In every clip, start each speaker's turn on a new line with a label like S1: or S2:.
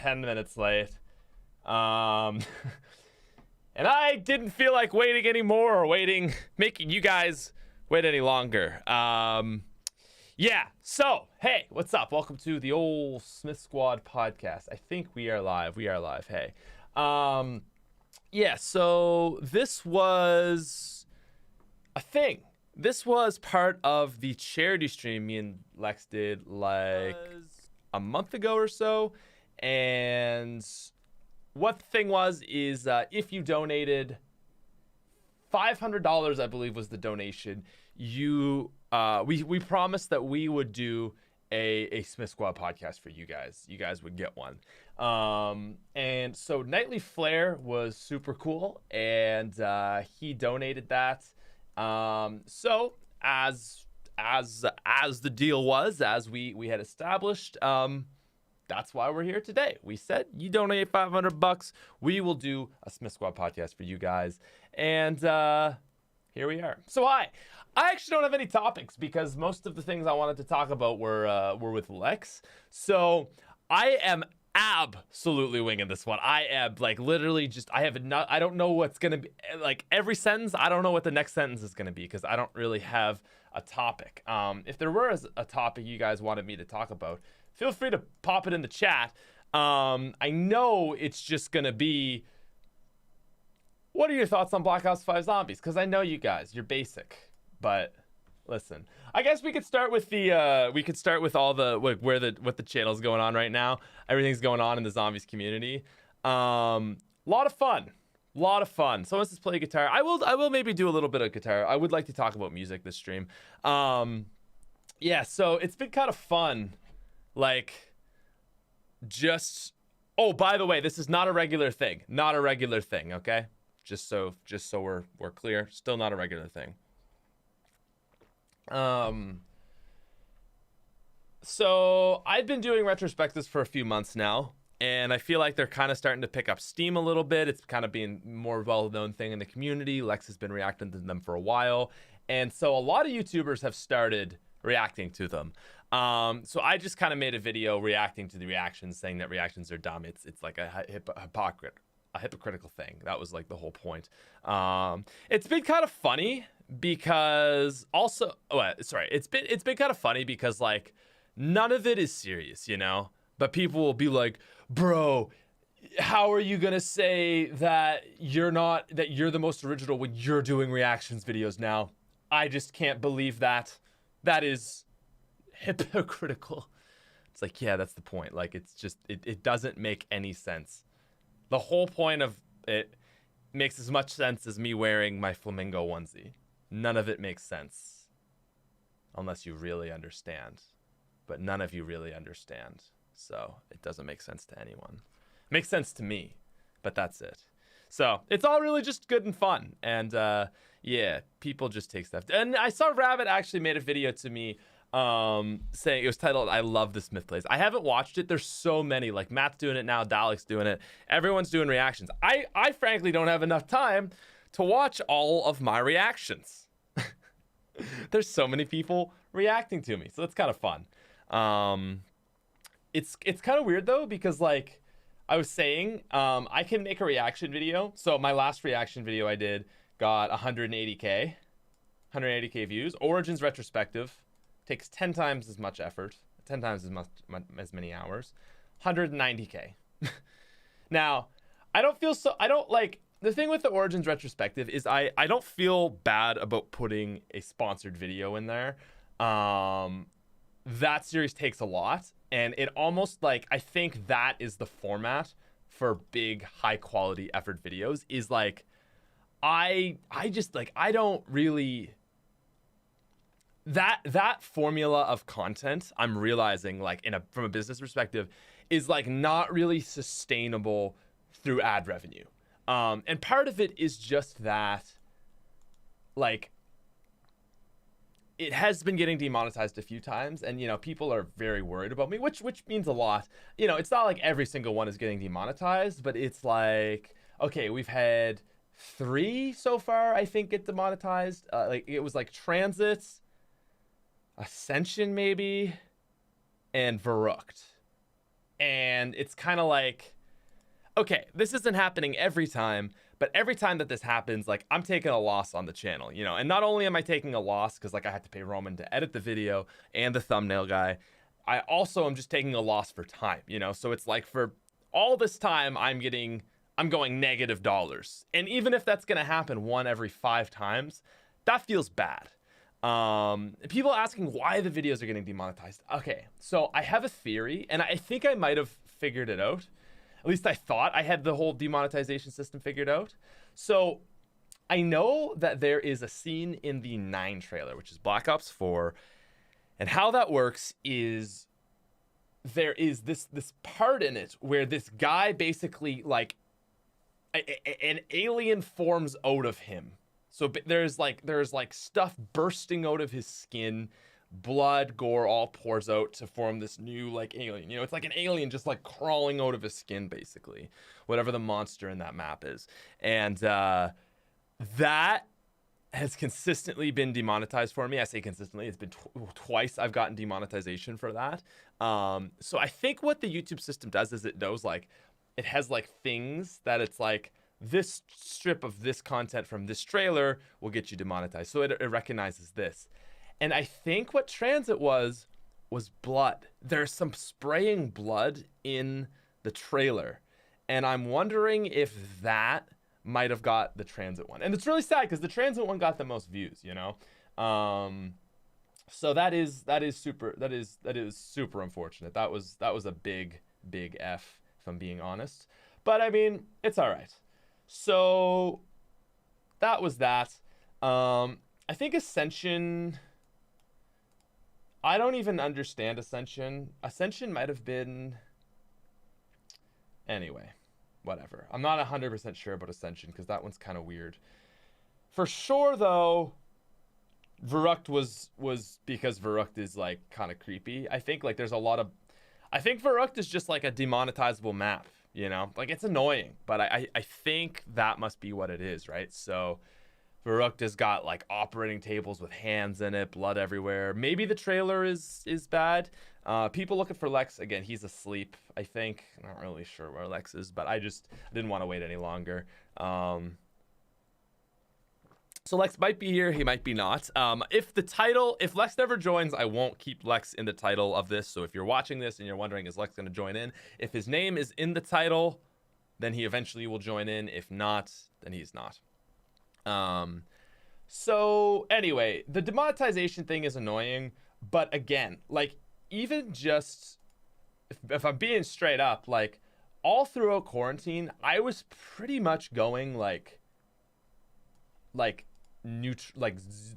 S1: 10 minutes late. And I didn't feel like waiting anymore or making you guys wait any longer. Yeah, so, hey, what's up? Welcome to the old SmithSquad podcast. I think we are live. Hey. Yeah, so this was a thing. This was part of the charity stream me and Lex did like a month ago or so. And what the thing was is if you donated $500, I believe was the donation, we promised that we would do a SmithSquad podcast for you guys. You guys would get one. And so Nightly Flair was super cool, and he donated that. So as the deal was, as we had established, that's why we're here today. We said you donate $500, we will do a SmithSquad podcast for you guys, and here we are. So I actually don't have any topics because most of the things I wanted to talk about were with Lex. So I am absolutely winging this one. I am like literally just I don't know what's gonna be like every sentence. I don't know what the next sentence is gonna be because I don't really have a topic. If there were a topic you guys wanted me to talk about, feel free to pop it in the chat. I know it's just gonna be, what are your thoughts on Black Ops 5 Zombies? Because I know you guys, you're basic. But listen, I guess we could start with all the what the channel's going on right now. Everything's going on in the zombies community. Lot of fun. Someone says play guitar. I will maybe do a little bit of guitar. I would like to talk about music this stream. Yeah, so it's been kind of fun. Like, oh, by the way, this is not a regular thing. Okay? Just so we're clear, still not a regular thing. So I've been doing retrospectives for a few months now, and I feel like they're kind of starting to pick up steam a little bit. It's kind of being more well-known thing in the community. Lex has been reacting to them for a while, and so a lot of YouTubers have started reacting to them. So I just kind of made a video reacting to the reactions, saying that reactions are dumb. It's like a hypocritical thing. That was like the whole point. It's been kind of funny because also, it's been kind of funny because like none of it is serious, you know, but people will be like, bro, how are you gonna say that you're the most original when you're doing reactions videos now? I just can't believe that. That is hypocritical. It's like, yeah, that's the point. Like, it's just it doesn't make any sense. The whole point of it makes as much sense as me wearing my flamingo onesie. None of it makes sense unless you really understand. But none of you really understand. So it doesn't make sense to anyone. It makes sense to me, but that's it. So it's all really just good and fun. And yeah, people just take stuff. And I saw Rabbit actually made a video to me saying, it was titled I Love the Smith Plays. I haven't watched it. There's so many, like Matt's doing it now, Dalek's doing it, everyone's doing reactions. I frankly don't have enough time to watch all of my reactions. There's so many people reacting to me, so that's kind of fun. It's kind of weird though, because like I was saying, I can make a reaction video. So my last reaction video I did got 180k views. Origins Retrospective takes 10 times as much effort, 10 times as many hours, 190k. Now, the thing with the Origins Retrospective is I don't feel bad about putting a sponsored video in there. That series takes a lot, and it almost like, I think that is the format for big, high quality effort videos, is like, I just like, I don't really, that formula of content, I'm realizing like from a business perspective, is like not really sustainable through ad revenue. And part of it is just that, like, it has been getting demonetized a few times, and you know, people are very worried about me, which means a lot. You know, it's not like every single one is getting demonetized, but it's like, okay, we've had 3 so far, I think, get demonetized. Like, it was like Transit, Ascension maybe, and Verrucht. And it's kind of like, okay, this isn't happening every time, but every time that this happens, like, I'm taking a loss on the channel, you know. And not only am I taking a loss because, like, I had to pay Roman to edit the video and the thumbnail guy, I also am just taking a loss for time, you know. So it's like, for all this time, I'm going negative dollars. And even if that's gonna happen 1 every 5 times, that feels bad. People asking why the videos are getting demonetized. Okay, so I have a theory, and I think I might have figured it out. At least I thought I had the whole demonetization system figured out. So I know that there is a scene in the 9 trailer, which is Black Ops 4, and how that works is there is this part in it where this guy basically, like, an alien forms out of him. So there's like stuff bursting out of his skin, blood, gore all pours out to form this new, like, alien. You know, it's like an alien just, like, crawling out of his skin, basically, whatever the monster in that map is. And that has consistently been demonetized for me. I say consistently, it's been twice I've gotten demonetization for that. So I think what the YouTube system does is it knows, like, it has, like, things that it's like, this strip of this content from this trailer will get you demonetized. So it recognizes this. And I think what transit was blood. There's some spraying blood in the trailer. And I'm wondering if that might have got the transit one. And it's really sad because the transit one got the most views, you know? So that is super unfortunate. That was a big F, if I'm being honest. But I mean, it's all right. So that was that. I think Ascension, I don't even understand Ascension. Ascension might have been, anyway, whatever. I'm not 100% sure about Ascension because that one's kind of weird. For sure, though, Verrucht was because Verrucht is, like, kind of creepy. I think, like, there's a lot of, I think Verrucht is just like a demonetizable map. You know, like, it's annoying, but I think that must be what it is, right? So Verrucht has got, like, operating tables with hands in it, blood everywhere. Maybe the trailer is bad. People looking for Lex, again, he's asleep, I think. I'm not really sure where Lex is, but I didn't want to wait any longer. So Lex might be here, he might be not. If Lex never joins, I won't keep Lex in the title of this. So if you're watching this and you're wondering, is Lex going to join in? If his name is in the title, then he eventually will join in. If not, then he's not. So anyway, the demonetization thing is annoying. But again, like, even just, if I'm being straight up, like, all throughout quarantine, I was pretty much going,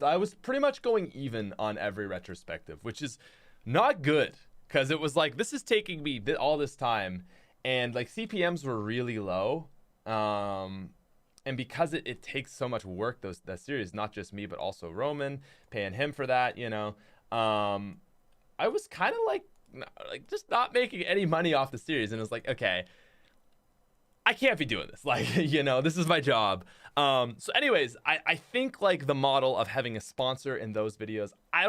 S1: I was pretty much going even on every retrospective, which is not good, because it was like, this is taking me all this time, and, like, CPMs were really low, and because it takes so much work, that series, not just me but also Roman, paying him for that, you know, I was kind of like just not making any money off the series, and it was like, okay, I can't be doing this, like, you know, this is my job. So anyways, I think, like, the model of having a sponsor in those videos, I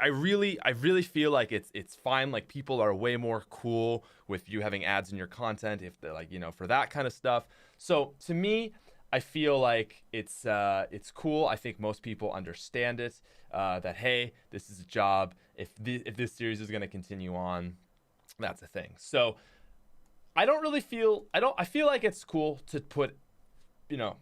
S1: really feel like it's fine. Like, people are way more cool with you having ads in your content, if they're, like, you know, for that kind of stuff. So to me, I feel like it's cool. I think most people understand it, that, hey, this is a job. If this series is going to continue on, that's a thing. So I feel like it's cool to put, you know,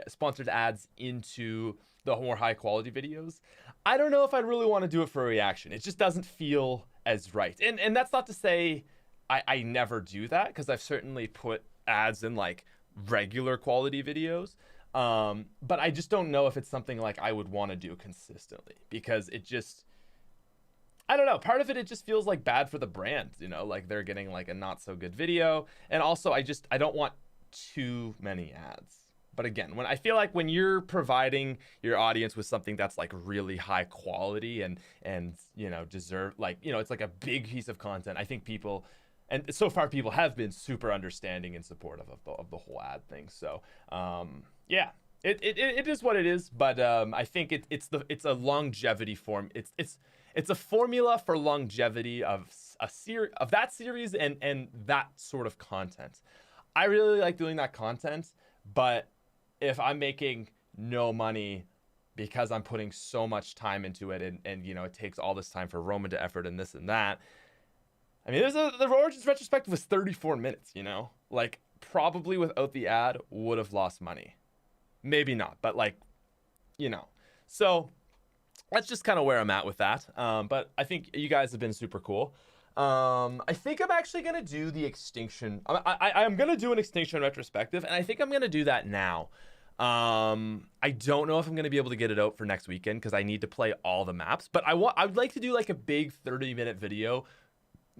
S1: sponsored ads into the more high quality videos. I don't know if I'd really want to do it for a reaction. It just doesn't feel as right. And that's not to say I never do that, because I've certainly put ads in, like, regular quality videos. But I just don't know if it's something, like, I would want to do consistently, because it just, I don't know, part of it just feels like bad for the brand, you know, like, they're getting, like, a not so good video. And also I don't want too many ads. But again, when I feel like when you're providing your audience with something that's, like, really high quality and you know, deserve, like, you know, it's like a big piece of content, I think people, and so far people have been super understanding and supportive of the whole ad thing. So yeah, it is what it is. But I think it's a longevity form. it's a formula for longevity of that series and that sort of content. I really like doing that content, but if I'm making no money because I'm putting so much time into it, and you know, it takes all this time for Roman to effort and this and that. I mean, the Origins retrospective was 34 minutes, you know? Like, probably without the ad would have lost money. Maybe not, but like, you know. So that's just kind of where I'm at with that. But I think you guys have been super cool. I think I'm actually going to do the Extinction. I'm going to do an Extinction retrospective, and I think I'm going to do that now. I don't know if I'm going to be able to get it out for next weekend because I need to play all the maps, but I would like to do like a big 30-minute video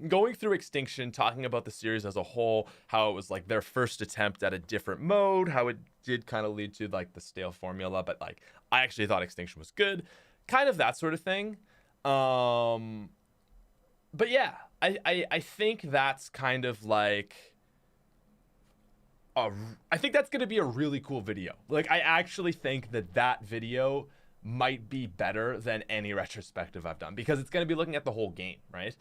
S1: going through Extinction, talking about the series as a whole, how it was like their first attempt at a different mode, how it did kind of lead to like the stale formula, but like I actually thought Extinction was good, kind of that sort of thing. But yeah, I think that's kind of like I think that's going to be a really cool video. Like, I actually think that video might be better than any retrospective I've done because it's going to be looking at the whole game, right?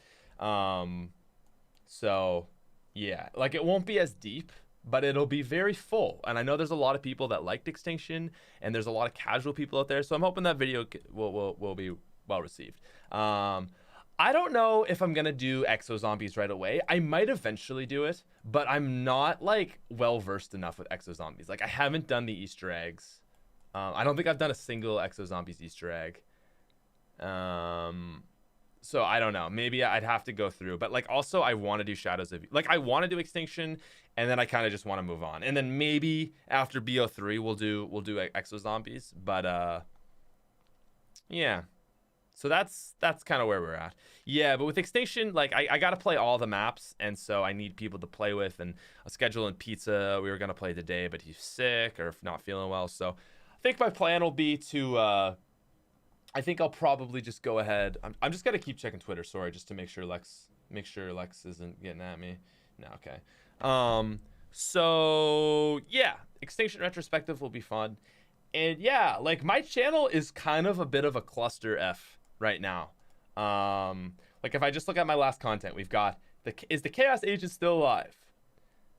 S1: So yeah, like it won't be as deep, but it'll be very full. And I know there's a lot of people that liked Extinction, and there's a lot of casual people out there. So I'm hoping that video will be well received. I don't know if I'm gonna do Exo Zombies right away. I might eventually do it, but I'm not like well versed enough with Exo Zombies. Like, I haven't done the Easter eggs. I don't think I've done a single Exo Zombies Easter egg. So I don't know. Maybe I'd have to go through. But like, also, I want to do Shadows of, like, I want to do Extinction, and then I kind of just want to move on. And then maybe after BO3 we'll do Exo Zombies. But yeah. So that's kind of where we're at. Yeah, but with Extinction, like, I got to play all the maps, and so I need people to play with, and a schedule and Pizza we were going to play today, but he's sick or not feeling well. So I think my plan will be to, I think I'll probably just go ahead. I'm just going to keep checking Twitter, sorry, just to make sure Lex isn't getting at me. No, okay. So yeah, Extinction retrospective will be fun. And yeah, like, my channel is kind of a bit of a cluster F right now. Like, if I just look at my last content, we've got is the Chaos Agent still alive?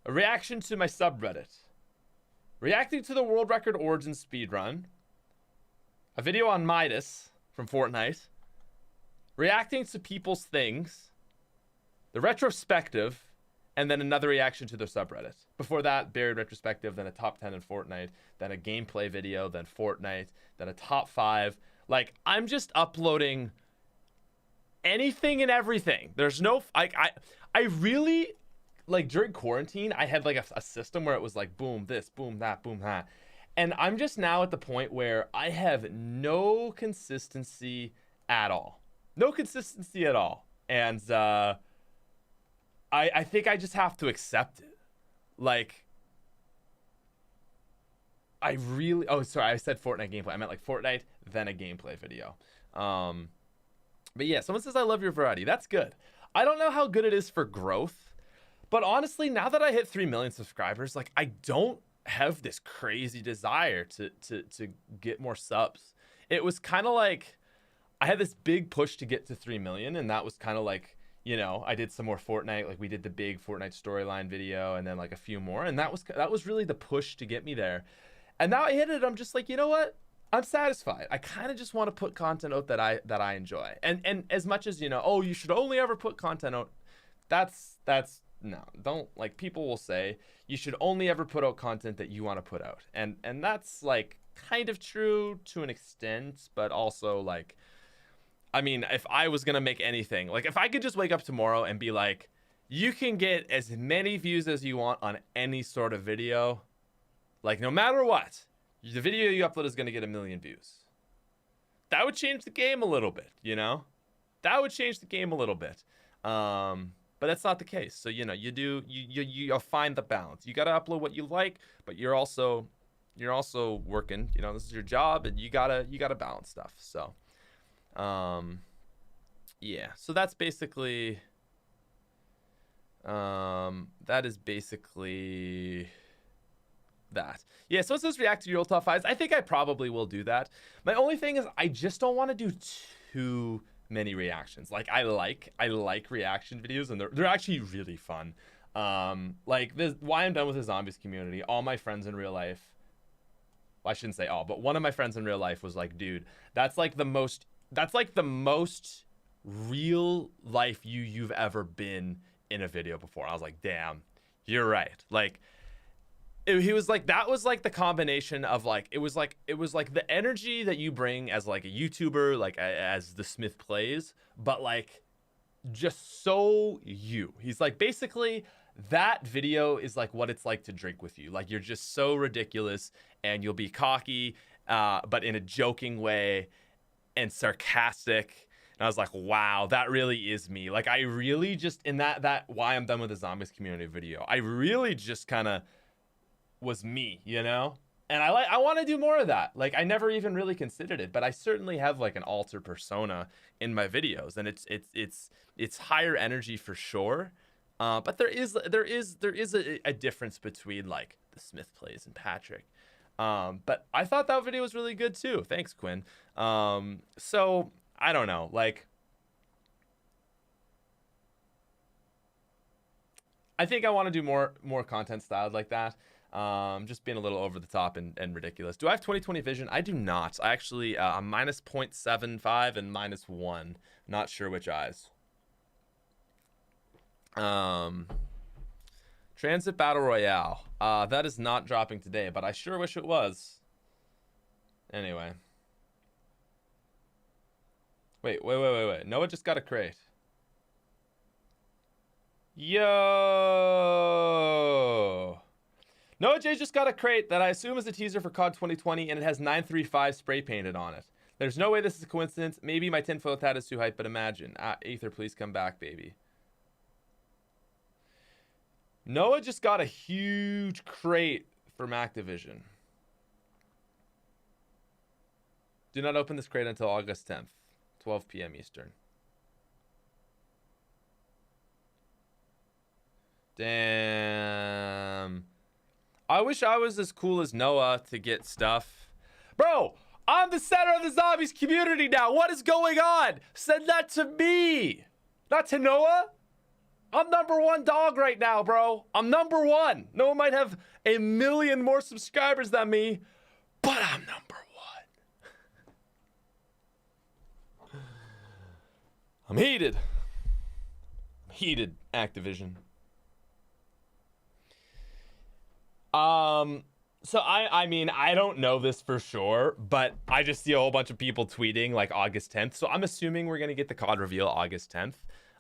S1: A reaction to my subreddit. Reacting to the world record Origins speedrun. A video on Midas from Fortnite. Reacting to people's things. The retrospective. And then another reaction to their subreddit. Before that, buried retrospective, then a top 10 in Fortnite, then a gameplay video, then Fortnite, then a top 5. Like, I'm just uploading anything and everything. There's no, I really, like, during quarantine, I had like a system where it was like, boom, this, boom, that, boom, that. And I'm just now at the point where I have no consistency at all. No consistency at all. And, I think I just have to accept it. Like, I really, oh, sorry, I said Fortnite gameplay. I meant like Fortnite, then a gameplay video. But yeah, someone says, I love your variety. That's good. I don't know how good it is for growth, but honestly, now that I hit 3 million subscribers, like, I don't have this crazy desire to get more subs. It was kind of like, I had this big push to get to 3 million, and that was kind of like, you know, I did some more Fortnite, like we did the big Fortnite storyline video, and then like a few more, and that was really the push to get me there. And now I hit it, I'm just like, you know what? I'm satisfied. I kind of just want to put content out that I enjoy. And as much as, you know, oh, you should only ever put content out, that's no, don't, like, people will say you should only ever put out content that you want to put out. And that's like kind of true to an extent, but also like, I mean, if I was going to make anything, like, if I could just wake up tomorrow and be like, you can get as many views as you want on any sort of video, like, no matter what, the video you upload is going to get 1 million views. That would change the game a little bit, you know? That would change the game a little bit. But that's not the case. So, you know, you'll find the balance. You got to upload what you like, but you're also working, you know, this is your job, and you got to balance stuff. So, yeah, so that's basically, that is basically that. Yeah, so it says react to your old top 5s. I think I probably will do that. My only thing is I just don't want to do too many reactions. Like I like reaction videos, and they're actually really fun. Like this, why I'm done with the zombies community. All my friends in real life, well, I shouldn't say all, but one of my friends in real life was like, dude, that's like the most real life you've ever been in a video before. I was like, damn, you're right. Like he was like, that was like the combination of like, it was like the energy that you bring as like a YouTuber, like as the Smith plays, but like just so you. He's like, basically that video is like what it's like to drink with you. Like you're just so ridiculous, and you'll be cocky, but in a joking way and sarcastic. And I was like, wow, that really is me. Like I really just, in that why I'm done with the zombies community video, I really just kind of was me, you know? And I want to do more of that. Like I never even really considered it, but I certainly have like an alter persona in my videos, and it's higher energy for sure. But there is a difference between like the Smith plays and Patrick. But I thought that video was really good too. Thanks, Quinn. So I don't know, like I think I want to do more content styled like that. Just being a little over the top and ridiculous. Do I have 20/20 vision? I do not. I actually I'm minus 0.75 and minus 1. Not sure which eyes. Transit Battle Royale. That is not dropping today, but I sure wish it was. Anyway. Wait. Noah just got a crate. Yo! Noah J just got a crate that I assume is a teaser for COD 2020, and it has 935 spray painted on it. There's no way this is a coincidence. Maybe my tinfoil hat is too hype, but imagine. Aether, please come back, baby. Noah just got a huge crate from Activision. Do not open this crate until August 10th, 12 p.m. Eastern. Damn. I wish I was as cool as Noah to get stuff. Bro, I'm the center of the zombies community now. What is going on? Send that to me, not to Noah. I'm #1 dog right now, bro. I'm #1. Noah might have 1 million more subscribers than me, but I'm #1. I'm heated. Heated, Activision. So I mean, I don't know this for sure, but I just see a whole bunch of people tweeting like August 10th. So I'm assuming we're going to get the COD reveal August 10th.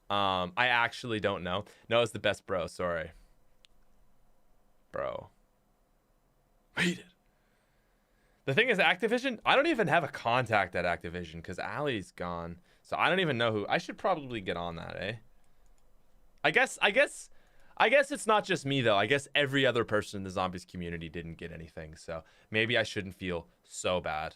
S1: I actually don't know. Noah's the best bro. Sorry. Bro. Heated. The thing is, Activision, I don't even have a contact at Activision because Allie's gone. So I don't even know who. I should probably get on that, eh? I guess it's not just me, though. I guess every other person in the zombies community didn't get anything. So maybe I shouldn't feel so bad.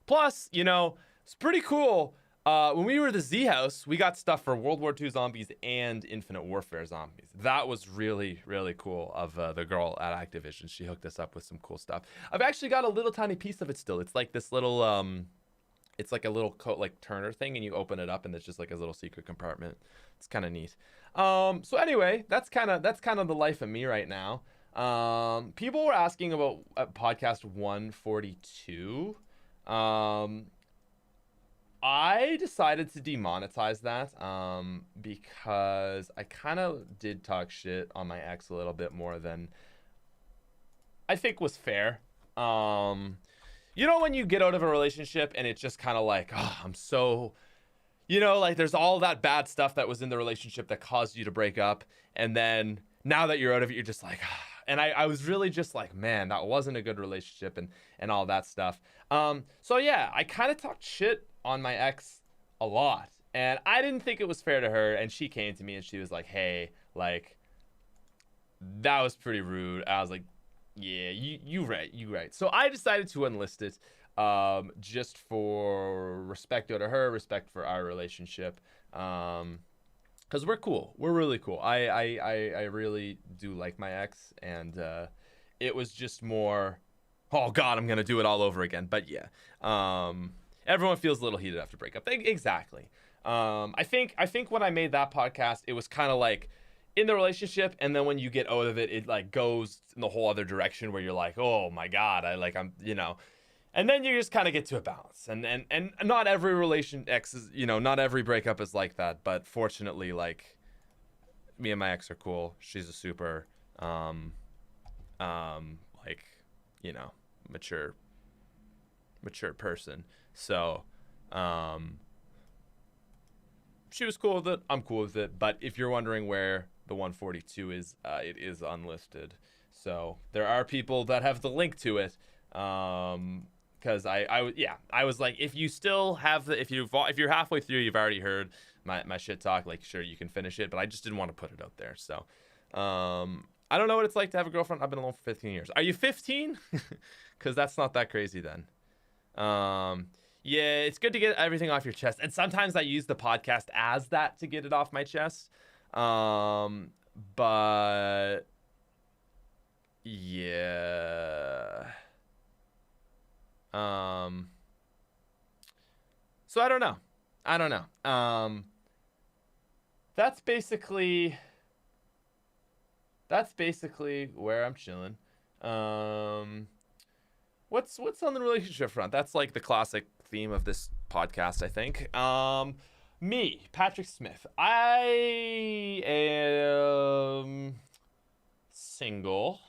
S1: Plus, you know, it's pretty cool. When we were the Z House, we got stuff for World War II zombies and Infinite Warfare zombies. That was really, really cool of the girl at Activision. She hooked us up with some cool stuff. I've actually got a little tiny piece of it still. It's like this little, it's like a little like Turner thing, and you open it up, and there's just like a little secret compartment. It's kind of neat. So anyway, that's kind of the life of me right now. People were asking about podcast 142. I decided to demonetize that because I kind of did talk shit on my ex a little bit more than I think was fair. You know, when you get out of a relationship and it's just kind of like, oh, I'm so, you know, like there's all that bad stuff that was in the relationship that caused you to break up. And then now that you're out of it, you're just like, ah. And I was really just like, man, that wasn't a good relationship and all that stuff. So yeah, I kind of talked shit on my ex a lot, and I didn't think it was fair to her, and she came to me and she was like, hey, like, that was pretty rude. I was like, yeah, you right. So I decided to enlist it, just for respect to her, respect for our relationship, because we're cool. We're really cool. I really do like my ex, and it was just more, oh god, I'm gonna do it all over again. But yeah, everyone feels a little heated after breakup. Exactly. I think when I made that podcast, it was kind of like in the relationship, and then when you get out of it, it like goes in the whole other direction where you're like, oh my god, I'm and then you just kind of get to a balance, and not every not every breakup is like that, but fortunately, like, me and my ex are cool. She's a super like, mature person. So she was cool with it. I'm cool with it. But if you're wondering where the 142 is, it is unlisted. So there are people that have the link to it. Because I was like, if you still have if you're halfway through, you've already heard my shit talk, like, sure, you can finish it, but I just didn't want to put it out there. So I don't know what it's like to have a girlfriend. I've been alone for 15 years. Are you 15? Because that's not that crazy then. Yeah, it's good to get everything off your chest, and sometimes I use the podcast as that to get it off my chest. But yeah. So I don't know. That's basically where I'm chilling. What's on the relationship front? That's like the classic theme of this podcast, I think. Me, Patrick Smith. I am single.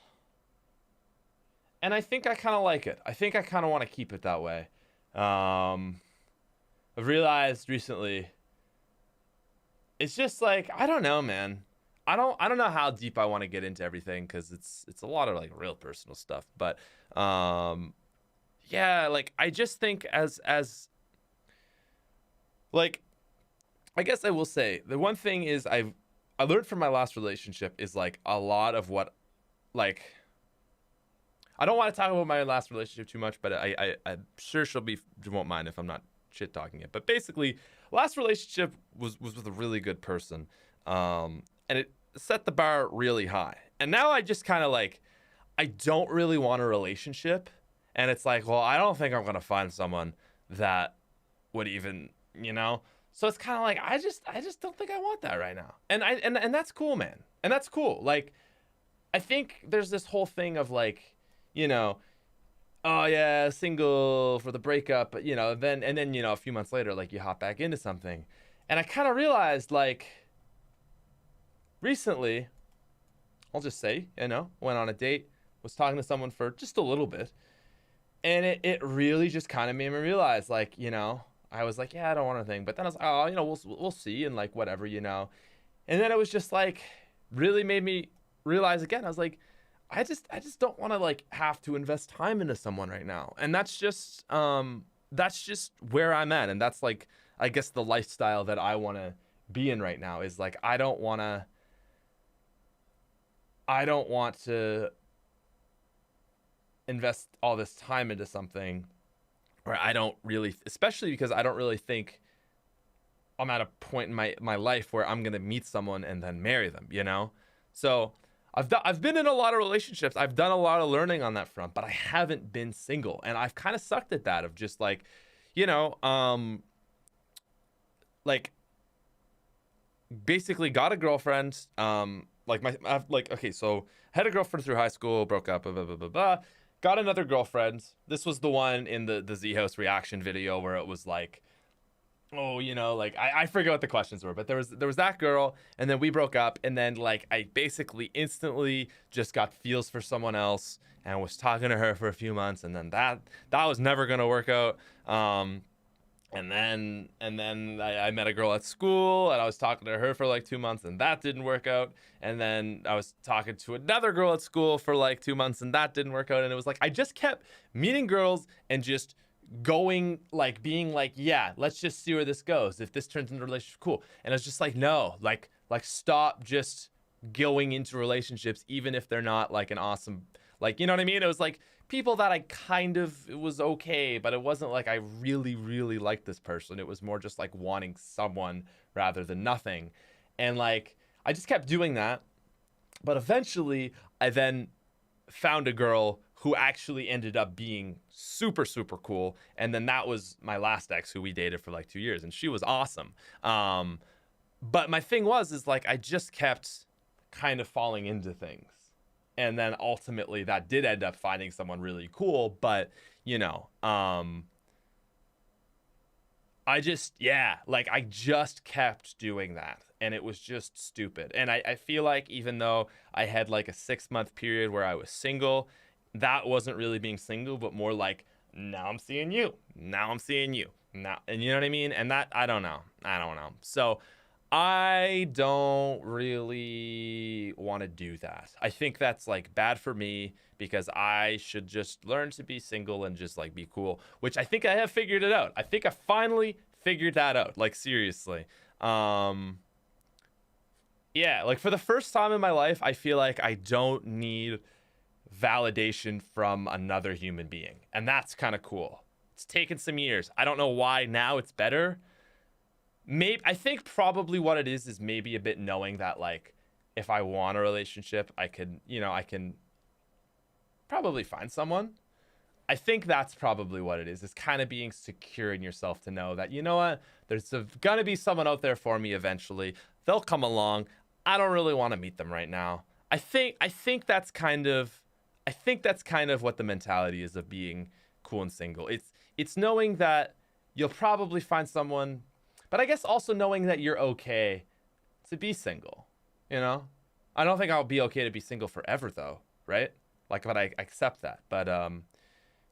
S1: And I think I kind of like it. I think I kind of want to keep it that way. I've realized recently, it's just like, I don't know, man. I don't know how deep I want to get into everything, because it's a lot of like real personal stuff. But yeah, like, I just think as like, I guess I will say the one thing is I learned from my last relationship is like a lot of what, like, I don't want to talk about my last relationship too much, but I'm sure she won't mind if I'm not shit talking it. But basically, last relationship was with a really good person, and it set the bar really high. And now I just kind of like, I don't really want a relationship, and it's like, well, I don't think I'm gonna find someone that would even, So it's kind of like, I just don't think I want that right now, and that's cool, man, and that's cool. Like, I think there's this whole thing of like, oh yeah, single for the breakup, but then a few months later, like, you hop back into something. And I kind of realized, like, recently, I'll just say, went on a date, was talking to someone for just a little bit, and it really just kind of made me realize, like, I was like, yeah, I don't want anything, but then I was like, oh, we'll see, and like, whatever, and then it was just like, really made me realize again, I was like, I just don't want to like have to invest time into someone right now. And that's just where I'm at. And that's like, I guess, the lifestyle that I want to be in right now is like, I don't want to invest all this time into something where I don't really, especially because I don't really think I'm at a point in my life where I'm going to meet someone and then marry them, So I've been in a lot of relationships. I've done a lot of learning on that front, but I haven't been single, and I've kind of sucked at that of just like, like, basically got a girlfriend. Okay, so had a girlfriend through high school, broke up, blah, blah, blah, blah, blah. Got another girlfriend. This was the one in the Z House reaction video where it was like, oh, like, I forget what the questions were, but there was that girl, and then we broke up, and then like I basically instantly just got feels for someone else and was talking to her for a few months, and then that was never gonna work out. And then I met a girl at school, and I was talking to her for like 2 months, and that didn't work out. And then I was talking to another girl at school for like 2 months, and that didn't work out. And it was like, I just kept meeting girls and just going, like, being like, yeah, let's just see where this goes. If this turns into a relationship, cool. And it's just like, no, like stop just going into relationships, even if they're not like an awesome, like, you know what I mean? It was like people that I kind of, it was okay, but it wasn't like I really, really liked this person. It was more just like wanting someone rather than nothing. And like, I just kept doing that. But eventually I then found a girl who actually ended up being super, super cool. And then that was my last ex, who we dated for like 2 years, and she was awesome. But my thing is like, I just kept kind of falling into things. And then ultimately that did end up finding someone really cool. But, you know, I just kept doing that, and it was just stupid. And I feel like even though I had like a 6-month period where I was single, that wasn't really being single, but more like, now I'm seeing you, now, and you know what I mean? And that, I don't know. So I don't really want to do that. I think that's like bad for me, because I should just learn to be single and just like be cool, which I think I have figured it out. I think I finally figured that out, like seriously. Yeah, like for the first time in my life, I feel like I don't need validation from another human being, and that's kind of cool. It's taken some years. I don't know why now it's better. Maybe I think probably what it is maybe a bit knowing that like if I want a relationship, I can probably find someone. I think that's probably what it is. It's kind of being secure in yourself to know that, you know what, there's gonna be someone out there for me eventually. They'll come along. I don't really want to meet them right now. I think that's kind of what the mentality is of being cool and single. It's knowing that you'll probably find someone, but I guess also knowing that you're okay to be single, you know? I don't think I'll be okay to be single forever though, right? Like, but I accept that. But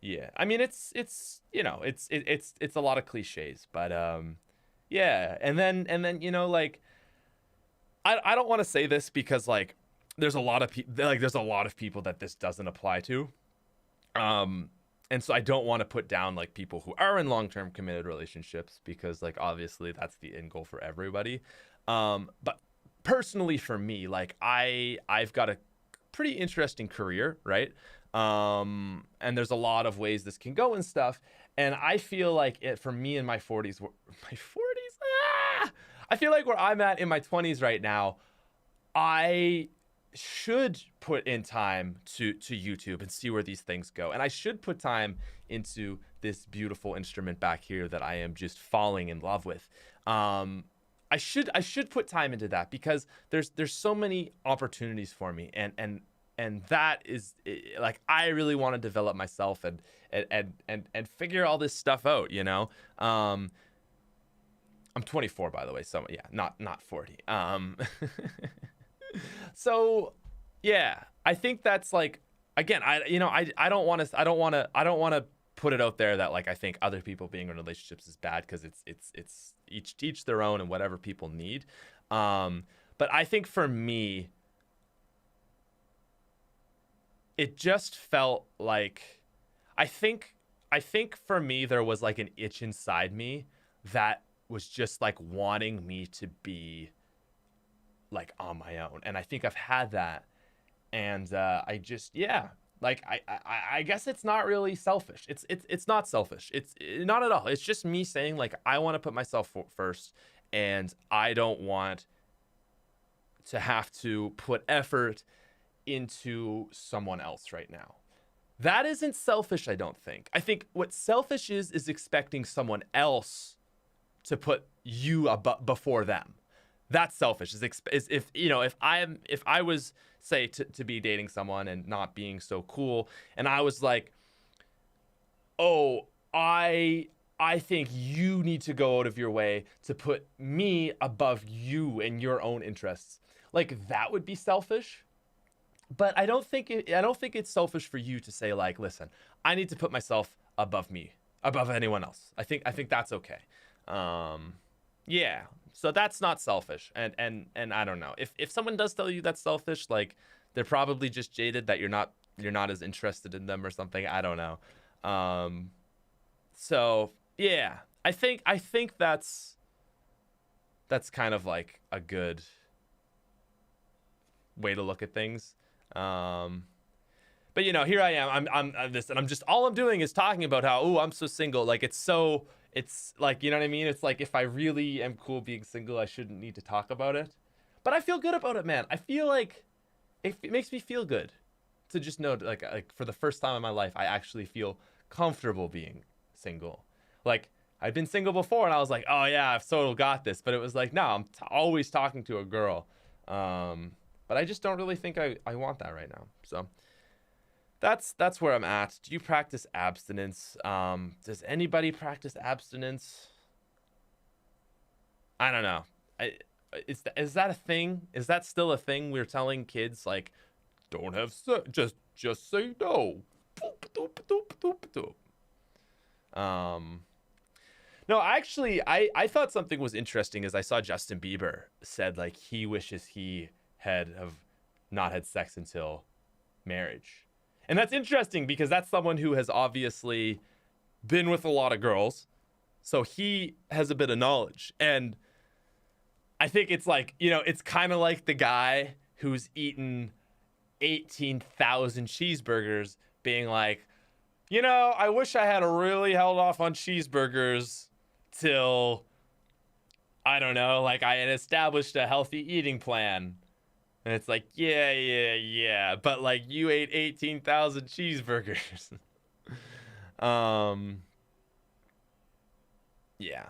S1: yeah. I mean, it's a lot of cliches, but yeah. And then you know, like, I don't want to say this because like there's a lot of people that this doesn't apply to. And so I don't want to put down like people who are in long-term committed relationships, because like obviously that's the end goal for everybody. But personally for me, like I've got a pretty interesting career, right? And there's a lot of ways this can go and stuff. And I feel like for me in my 40s, I feel like where I'm at in my 20s right now, I should put in time to YouTube and see where these things go. And I should put time into this beautiful instrument back here that I am just falling in love with. I should put time into that, because there's so many opportunities for me, and that is like, I really want to develop myself and figure all this stuff out, you know. I'm 24, by the way, so yeah, not 40. So yeah, I think that's like, again, I don't want to put it out there that like I think other people being in relationships is bad, because it's each their own and whatever people need. But I think for me, it just felt like, I think for me there was like an itch inside me that was just like wanting me to be like on my own. And I think I've had that. And I just, yeah, like I guess it's not really selfish. It's not selfish. It's not at all. It's just me saying like, I want to put myself first, and I don't want to have to put effort into someone else right now. That isn't selfish, I don't think. I think what selfish is expecting someone else to put you before them. That's selfish. Is if you know, if I was, say, to be dating someone and not being so cool, and I was like, oh, I think you need to go out of your way to put me above you and your own interests, like that would be selfish. But I don't think it's selfish for you to say like, listen, I need to put myself above anyone else. I think that's okay. Yeah. So that's not selfish. And I don't know. If someone does tell you that's selfish, like they're probably just jaded that you're not as interested in them or something. I don't know. So yeah, I think that's kind of like a good way to look at things. But you know, here I am. I'm this, and I'm just, all I'm doing is talking about how, oh, I'm so single. Like it's like, you know what I mean? It's like, if I really am cool being single, I shouldn't need to talk about it. But I feel good about it, man. I feel like it makes me feel good to just know, like for the first time in my life, I actually feel comfortable being single. Like, I've been single before, and I was like, oh yeah, I've so got this. But it was like, no, I'm always talking to a girl. But I just don't really think I want that right now. So that's where I'm at. Do you practice abstinence? Does anybody practice abstinence? I don't know. Is that a thing? Is that still a thing? We're telling kids, like, don't have sex, just say no. No, actually, I thought something was interesting as I saw Justin Bieber said, like, he wishes he had have not had sex until marriage. And that's interesting because that's someone who has obviously been with a lot of girls. So he has a bit of knowledge. And I think it's like, you know, it's kind of like the guy who's eaten 18,000 cheeseburgers being like, you know, I wish I had really held off on cheeseburgers till, I don't know, like I had established a healthy eating plan. And it's like, yeah. But like you ate 18,000 cheeseburgers. Yeah.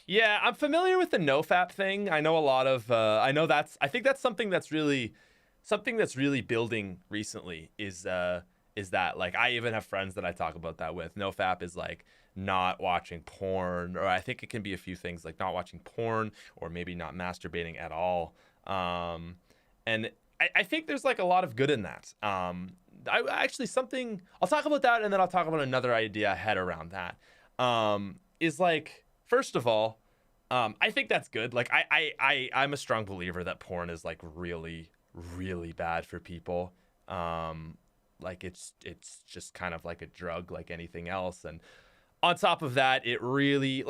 S1: Yeah, I'm familiar with the nofap thing. I know a lot of I think that's something that's really building recently is that, like, I even have friends that I talk about that with. NoFap is like not watching porn, or I think it can be a few things, like not watching porn or maybe not masturbating at all. And I think there's like a lot of good in that. I'll talk about that, and then I'll talk about another idea I had around that. Is like, first of all, I think that's good. Like I'm a strong believer that porn is like really, really bad for people. Like it's just kind of like a drug, like anything else. And on top of that, it really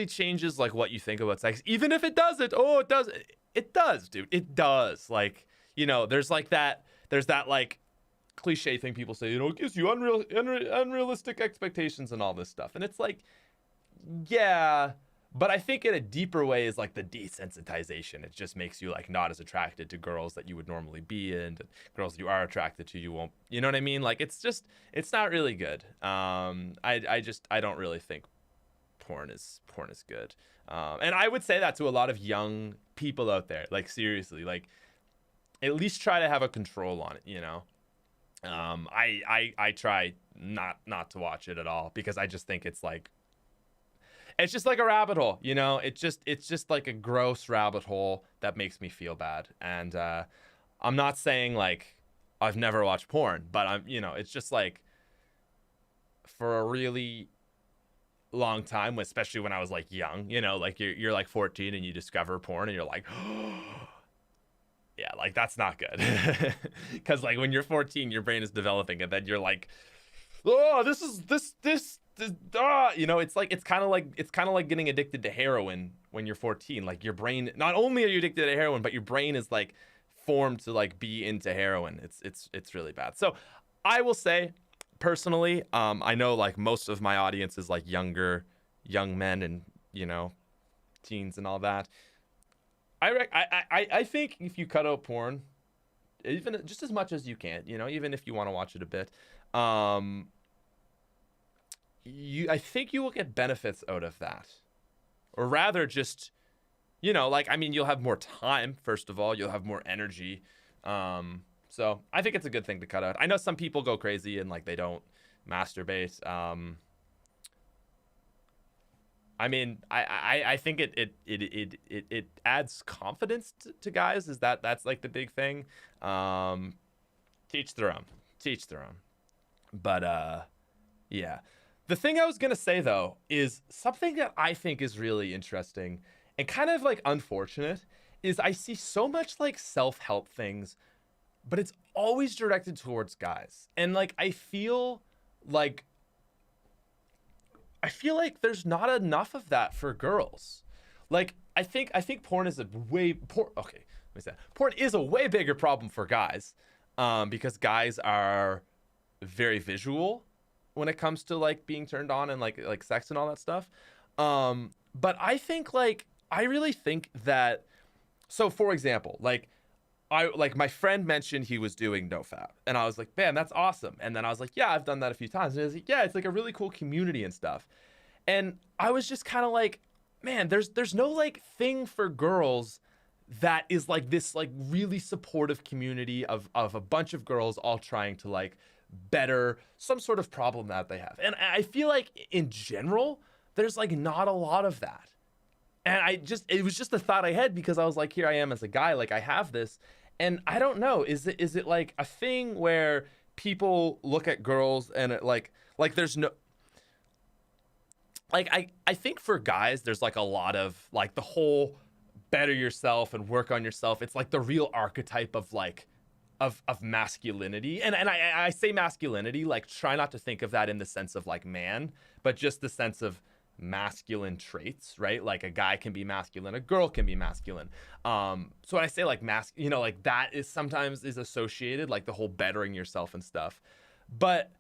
S1: changes like what you think about sex. Even if it doesn't, it does, dude. It does. Like, you know, there's that like cliche thing people say, you know, it gives you unrealistic expectations and all this stuff. And it's like, yeah, but I think in a deeper way is like the desensitization. It just makes you like not as attracted to girls that you would normally be in, and girls that you are attracted to, you won't, you know what I mean? Like, it's not really good. I don't really think porn is good. And I would say that to a lot of young people out there, like, seriously, like, at least try to have a control on it, you know? I try not to watch it at all, because I just think it's just like a rabbit hole, you know? It's just like a gross rabbit hole that makes me feel bad. And I'm not saying like I've never watched porn, but it's just like, for a really long time, especially when I was like young, you know, like you're like 14 and you discover porn and you're like, yeah, like that's not good. Because like when you're 14, your brain is developing, and then you're like, oh, this you know, it's kind of like getting addicted to heroin when you're 14. Like, your brain, not only are you addicted to heroin, but your brain is like formed to like be into heroin. It's really bad. So I will say, personally, I know like most of my audience is like young men and, you know, teens and all that. I think if you cut out porn, even just as much as you can, you know, even if you want to watch it a bit, I think you will get benefits out of that. Or rather, just, you know, like, I mean, you'll have more time, first of all, you'll have more energy. So I think it's a good thing to cut out. I know some people go crazy and like they don't masturbate. I mean, I think it adds confidence to guys. That's like the big thing. Teach their own. But yeah. The thing I was gonna say though is something that I think is really interesting and kind of like unfortunate is I see so much like self-help things, but it's always directed towards guys. And like I feel like there's not enough of that for girls. Like I think porn is porn is a way bigger problem for guys, because guys are very visual when it comes to like being turned on and like sex and all that stuff. But I think I really think that, so for example, like I like my friend mentioned he was doing nofap, and I was like, man, that's awesome. And then I was like, yeah, I've done that a few times. And he was like, yeah, it's like a really cool community and stuff. And I was just kind of like, man, there's no like thing for girls that is like this like really supportive community of a bunch of girls all trying to like better some sort of problem that they have. And I feel like in general, there's like not a lot of that. And it was just a thought I had because I was like, here I am as a guy, like I have this. And I don't know, is it like a thing where people look at girls and it like there's no, like I think for guys, there's like a lot of like the whole better yourself and work on yourself. It's like the real archetype of like of masculinity. And I say masculinity, like try not to think of that in the sense of like man, but just the sense of masculine traits, right? Like a guy can be masculine, a girl can be masculine. So when I say like you know, like that is sometimes is associated, like the whole bettering yourself and stuff. But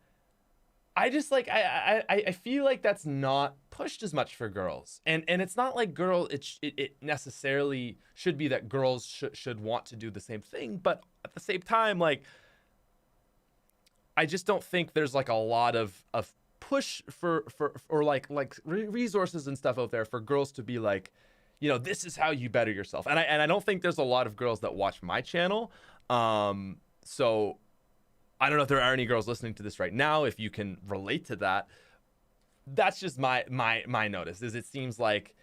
S1: I just like I feel like that's not pushed as much for girls, and it's not like it necessarily should be that girls should want to do the same thing, but at the same time, like I just don't think there's like a lot of push for like resources and stuff out there for girls to be like, you know, this is how you better yourself. And I don't think there's a lot of girls that watch my channel, so I don't know if there are any girls listening to this right now, if you can relate to that. That's just my notice, is it seems like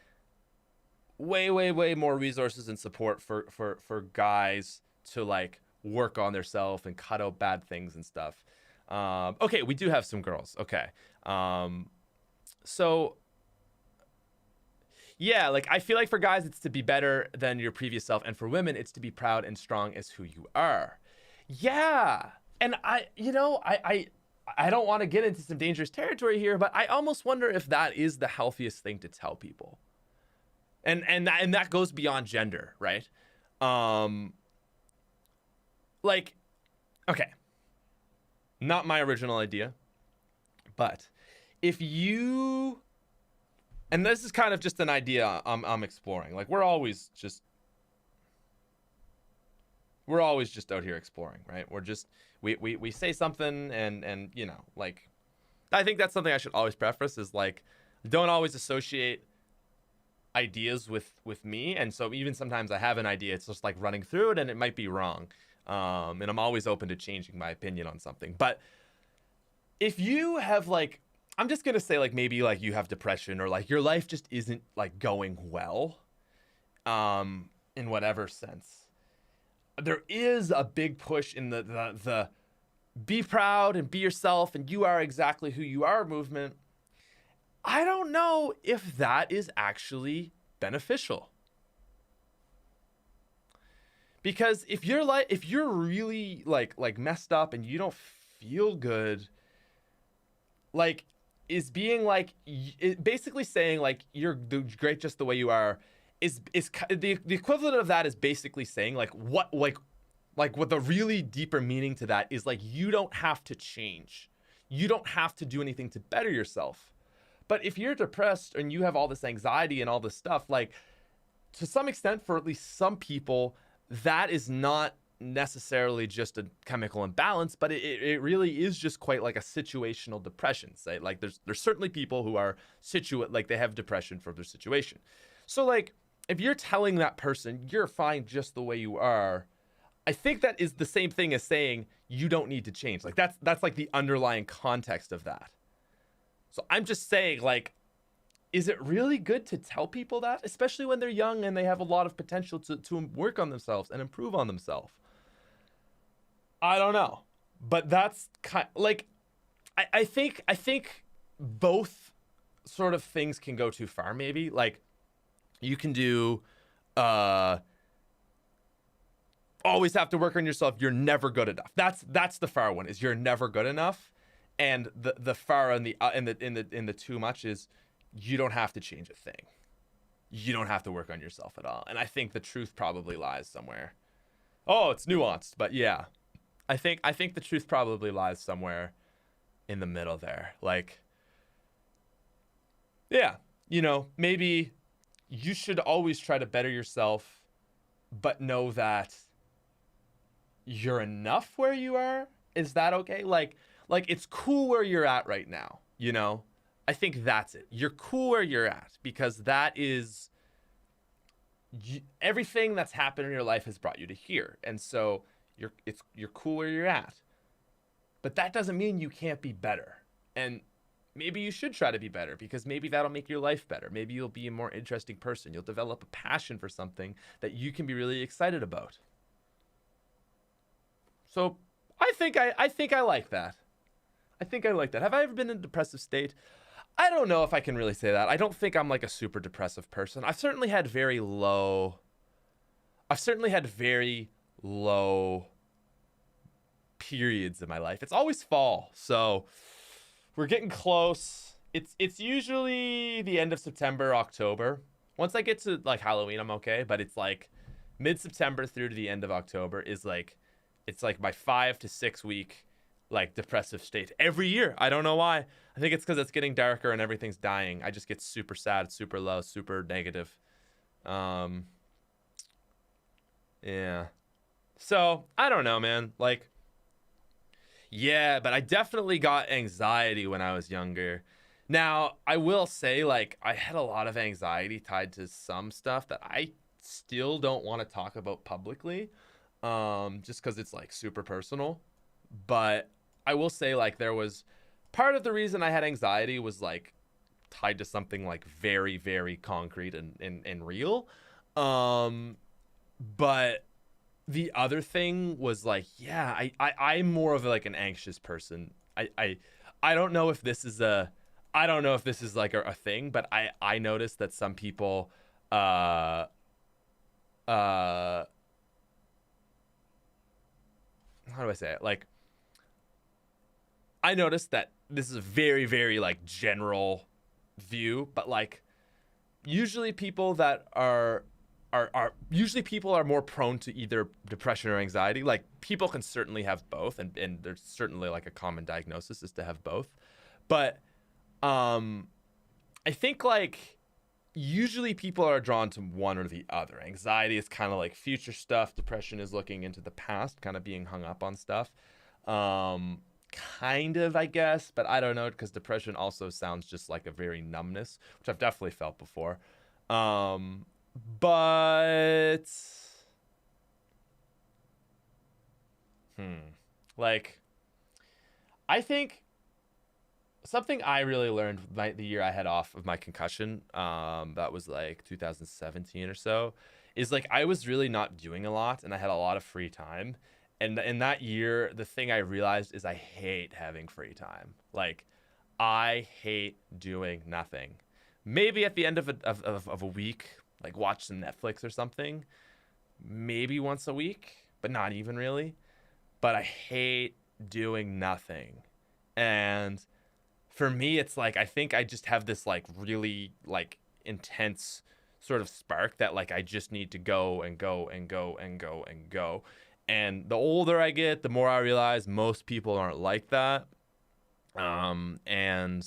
S1: way more resources and support for guys to like work on themselves and cut out bad things and stuff. Okay, we do have some girls. Okay. So yeah, like I feel like for guys, it's to be better than your previous self. And for women, it's to be proud and strong as who you are. Yeah. And I don't want to get into some dangerous territory here, but I almost wonder if that is the healthiest thing to tell people. And that goes beyond gender, right? Like, okay, not my original idea, but if you, and this is kind of just an idea I'm exploring. Like we're always just out here exploring, right? We're just we say something and you know, like I think that's something I should always preface is like don't always associate ideas with me. And so even sometimes I have an idea, it's just like running through it and it might be wrong. And I'm always open to changing my opinion on something. But if you have like, I'm just gonna say like maybe like you have depression or like your life just isn't like going well, in whatever sense, there is a big push in the be proud and be yourself and you are exactly who you are movement. I don't know if that is actually beneficial. Because if you're really like messed up and you don't feel good, like is being like basically saying like you're great just the way you are is the equivalent of that is basically saying like what the really deeper meaning to that is like you don't have to change. You don't have to do anything to better yourself. But if you're depressed and you have all this anxiety and all this stuff, like to some extent for at least some people, that is not necessarily just a chemical imbalance, but it really is just quite like a situational depression. Say like there's certainly people who are like they have depression for their situation. So like if you're telling that person you're fine just the way you are, I think that is the same thing as saying you don't need to change. Like that's like the underlying context of that. So I'm just saying, like, is it really good to tell people that, especially when they're young and they have a lot of potential to work on themselves and improve on themselves? I don't know, but that's kind like, I think both sort of things can go too far. Maybe like you can do, always have to work on yourself. You're never good enough. That's the far one, is you're never good enough. And the far and the too much is you don't have to change a thing. You don't have to work on yourself at all. And I think the truth probably lies somewhere. Oh, it's nuanced, but yeah. I think the truth probably lies somewhere in the middle there. Like, yeah, you know, maybe you should always try to better yourself, but know that you're enough where you are. Is that okay? Like it's cool where you're at right now, you know? I think that's it. You're cool where you're at because that is everything that's happened in your life has brought you to here. And so you're cool where you're at. But that doesn't mean you can't be better. And maybe you should try to be better because maybe that'll make your life better. Maybe you'll be a more interesting person. You'll develop a passion for something that you can be really excited about. So I think I like that. I think I like that. Have I ever been in a depressive state? I don't know if I can really say that. I don't think I'm like a super depressive person. I've certainly had very low periods in my life. It's always fall, so we're getting close. It's usually the end of September, October. Once I get to like Halloween, I'm okay, but it's like mid-September through to the end of October is like it's like my 5 to 6 week like depressive state every year. I don't know why. I think it's because it's getting darker and everything's dying. I just get super sad, super low, super negative. Yeah. So I don't know, man. Like, yeah, but I definitely got anxiety when I was younger. Now, I will say, like, I had a lot of anxiety tied to some stuff that I still don't want to talk about publicly, just because it's like super personal. But I will say, like, there was part of the reason I had anxiety was like tied to something like very, very concrete and real. But the other thing was like, yeah, I'm more of like an anxious person. I don't know if this is like a thing, but I noticed that some people how do I say it? Like, I noticed that this is a very, very like general view, but like usually people that are more prone to either depression or anxiety. Like people can certainly have both, and there's certainly like a common diagnosis is to have both. But I think like usually people are drawn to one or the other. Anxiety is kind of like future stuff. Depression is looking into the past, kind of being hung up on stuff. Kind of, I guess, but I don't know, because depression also sounds just like a very numbness, which I've definitely felt before. But like, I think something I really learned the year I had off of my concussion, that was like 2017 or so, is like I was really not doing a lot and I had a lot of free time. And in that year, the thing I realized is I hate having free time. Like, I hate doing nothing. Maybe at the end of a week, like watch some Netflix or something. Maybe once a week, but not even really. But I hate doing nothing. And for me, it's like, I think I just have this like really like intense sort of spark that like I just need to go and go and go and go and go. And the older I get, the more I realize most people aren't like that. And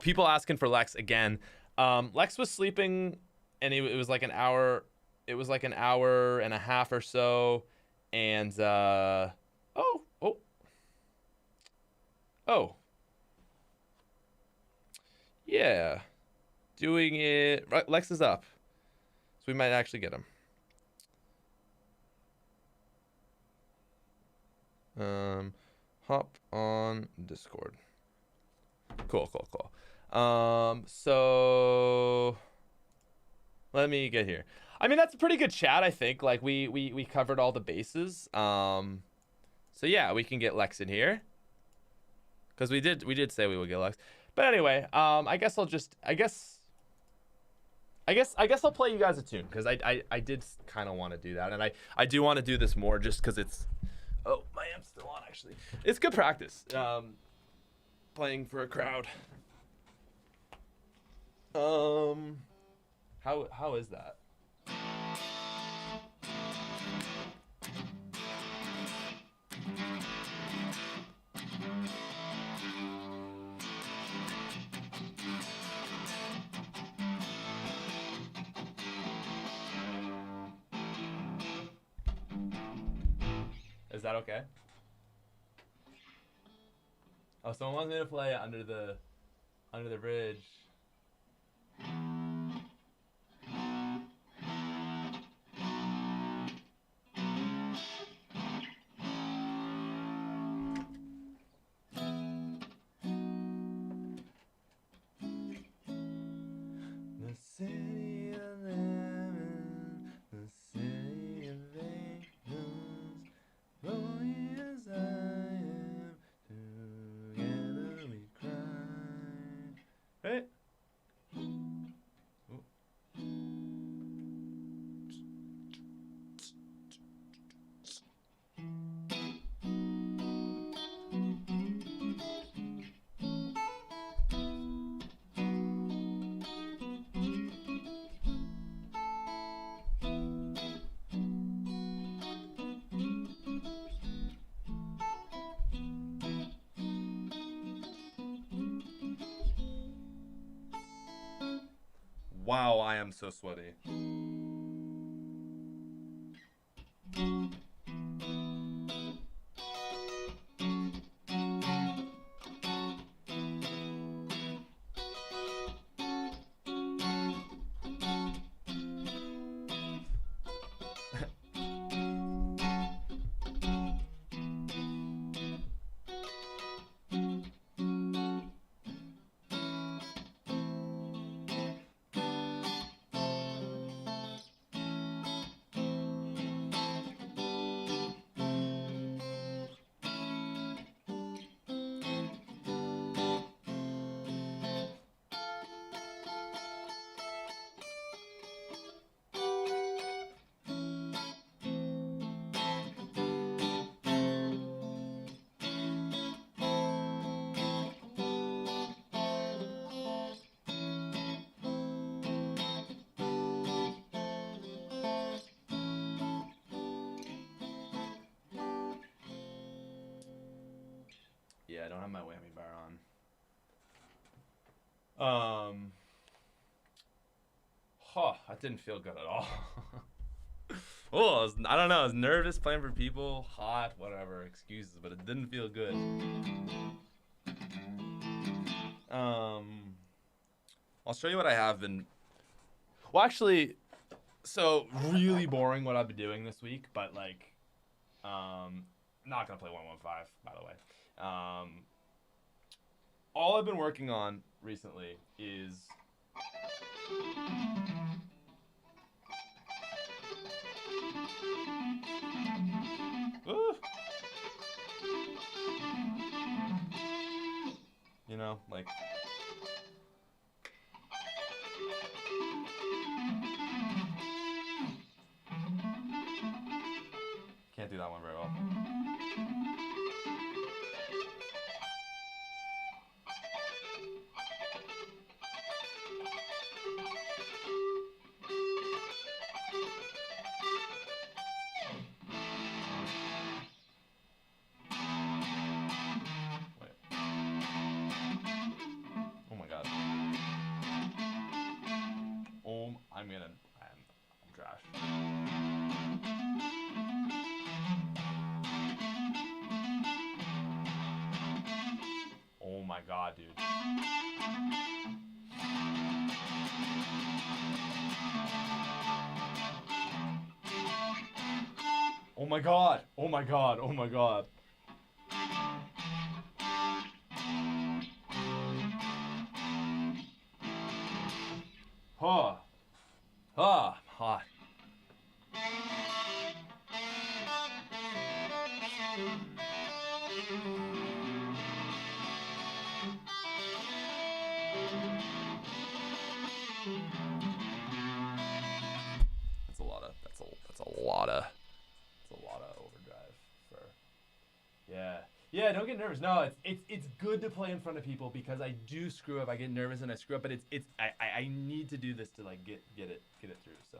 S1: people asking for Lex again. Lex was sleeping, and it was like an hour. It was like an hour and a half or so. And yeah, doing it. Right, Lex is up, so we might actually get him. Hop on Discord. Cool. So let me get here. I mean, that's a pretty good chat, I think. Like we covered all the bases. So yeah, we can get Lex in here. Because we did say we would get Lex. But anyway, I guess I'll play you guys a tune, because I did kind of want to do that, and I do want to do this more just because it's. Oh, my amp's still on, actually. It's good practice, playing for a crowd. How is that? Is that okay? Oh, someone wants me to play Under the Bridge. The city of lemons, the city of angels, lonely as I am, together we cry. Hey. Wow, I am so sweaty. Yeah, I don't have my whammy bar on. That didn't feel good at all. I don't know. I was nervous playing for people, hot, whatever, excuses, but it didn't feel good. I'll show you what I have been. Well, actually, so really boring what I've been doing this week, but like, not gonna play 115, by the way. All I've been working on recently is you know, like can't do that one very well. I'm trash. Oh my god, dude. Oh my god. Oh my god. Oh my god. Huh. Ah, hot. That's a lot of overdrive for. Yeah, don't get nervous. No, it's good to play in front of people because I do screw up. I get nervous and I screw up, but I need to do this to like get it through, so.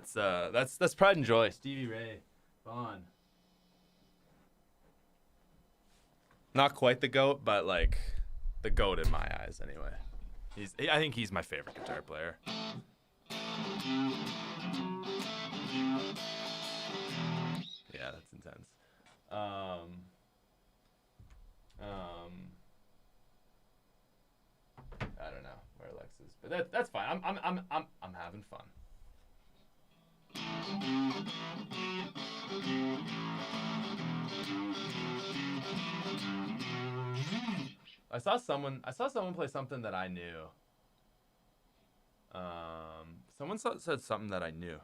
S1: That's pride and joy. Stevie Ray Vaughan. Not quite the GOAT, but like the GOAT in my eyes anyway. I think he's my favorite guitar player. Yeah, that's intense. I don't know where Lex is, but that's fine. I'm having fun. I saw someone play something that I knew. Someone said something that I knew.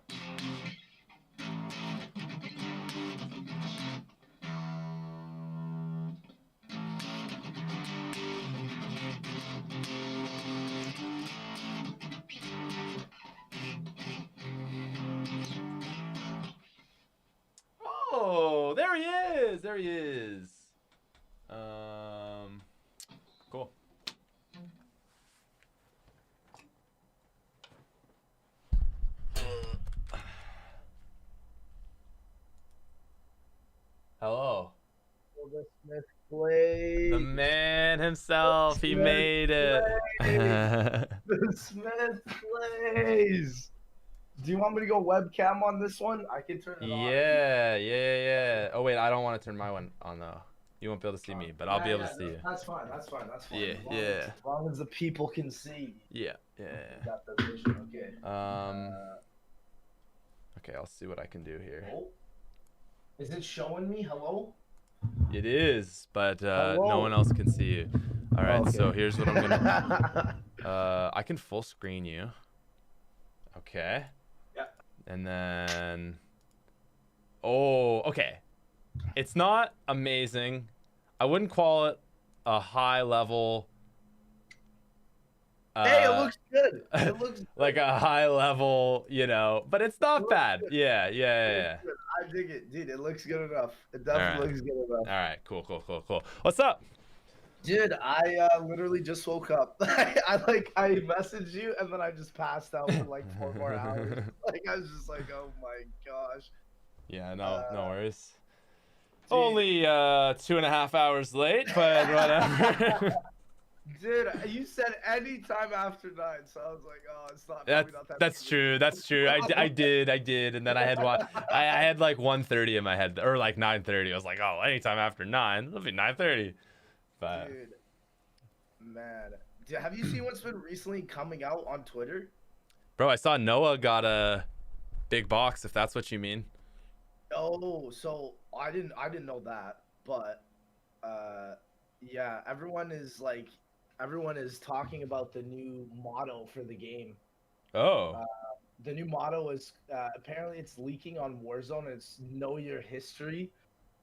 S1: Oh, there he is. There he is. Cool. Hello.
S2: The Smith Blaze.
S1: The man himself. He made it.
S2: The Smith Blaze. Do you want me to go webcam on this one? I can turn it on.
S1: Yeah. Oh wait, I don't want to turn my one on though. You won't be able to see me, but I'll be able to see you.
S2: That's fine. That's fine.
S1: Yeah.
S2: As long as the people can see.
S1: Yeah.
S2: Got the vision. Okay.
S1: Okay, I'll see what I can do here.
S2: Oh. Is it showing me? Hello?
S1: It is, but no one else can see you. All right,
S2: okay.
S1: So here's what I'm gonna. I can full screen you. Okay.
S2: Yeah.
S1: And then. Oh, okay. It's not amazing. I wouldn't call it a high level.
S2: Hey, it looks good. It looks good.
S1: Like a high level, but it's not bad.
S2: Good.
S1: Yeah.
S2: I dig it, dude. It looks good enough. It definitely looks good enough.
S1: All right, cool. What's up?
S2: Dude, I literally just woke up. I messaged you and then I just passed out for like 4 more hours. I was just like, oh my gosh.
S1: Yeah, no worries. Dude. Only 2.5 hours late, but whatever.
S2: Dude, you said any time after 9, so I was like, oh, it's not.
S1: That's true. I did, and then I had I had like 1:30 in my head, or like 9:30. I was like, oh, anytime after 9, it'll be 9:30. But
S2: dude, man, have you seen what's been recently coming out on Twitter?
S1: Bro, I saw Noah got a big box, if that's what you mean.
S2: Oh, so I didn't know that, but yeah, everyone is talking about the new motto for the game.
S1: Oh.
S2: The new motto is apparently it's leaking on Warzone. And it's know your history,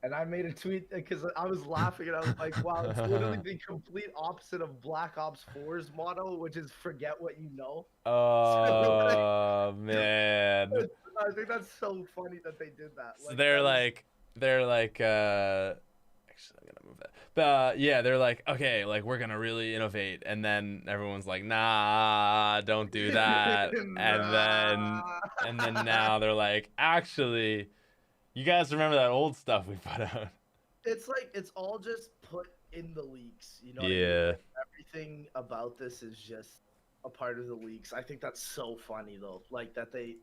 S2: and I made a tweet because I was laughing and I was like, wow, it's literally the complete opposite of Black Ops 4's motto, which is forget what you know.
S1: Oh man.
S2: I think that's so funny that they did that.
S1: So they're like actually, I'm gonna move that. But yeah, they're like, okay, like we're gonna really innovate, and then everyone's like, nah, don't do that.
S2: Nah.
S1: and then now they're like, actually, you guys remember that old stuff we put out?
S2: It's like it's all just put in the leaks, you know?
S1: Yeah.
S2: What I mean? Like, everything about this is just a part of the leaks. I think that's so funny though. Like that they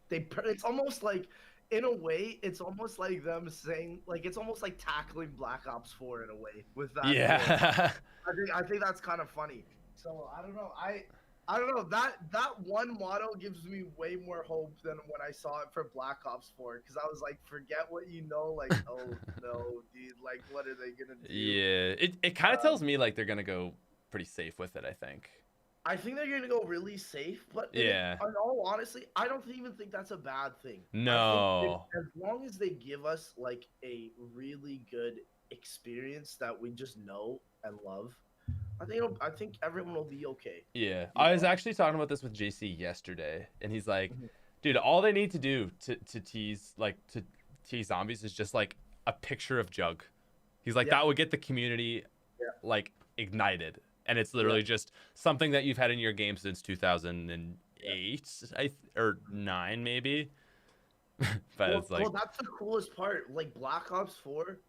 S2: it's almost like, in a way, it's almost like them saying, like, it's almost like tackling Black Ops 4 in a way with that.
S1: Yeah.
S2: I think that's kind of funny. So I don't know. I don't know. That one motto gives me way more hope than when I saw it for Black Ops 4, because I was like, forget what you know. Like, oh no, dude. Like, what are they gonna do?
S1: Yeah. It kind of tells me like they're gonna go pretty safe with it, I think.
S2: I think they're gonna go really safe, but
S1: yeah,
S2: in all honesty, I don't even think that's a bad thing.
S1: No,
S2: as long as they give us like a really good experience that we just know and love, I think everyone will be okay.
S1: Yeah, I was actually talking about this with JC yesterday, and he's like, dude, all they need to do to tease zombies is just like a picture of Jug. He's like, that would get the community like ignited. And it's literally just something that you've had in your game since 2008 8, or 9 maybe. But
S2: Well,
S1: it's like,
S2: well, that's the coolest part. Like Black Ops 4,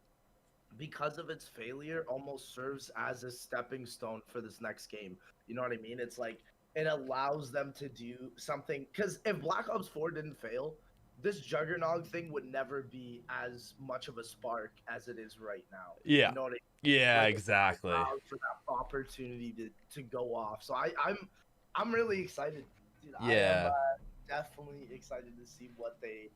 S2: because of its failure, almost serves as a stepping stone for this next game. You know what I mean? It's like it allows them to do something. Because if Black Ops 4 didn't fail, this Juggernaut thing would never be as much of a spark as it is right now.
S1: yeah,
S2: You know what I mean?
S1: yeah,
S2: Like it
S1: exactly.
S2: allows for that opportunity to go off. So I'm really excited, dude. I am
S1: Yeah.
S2: definitely excited to see what they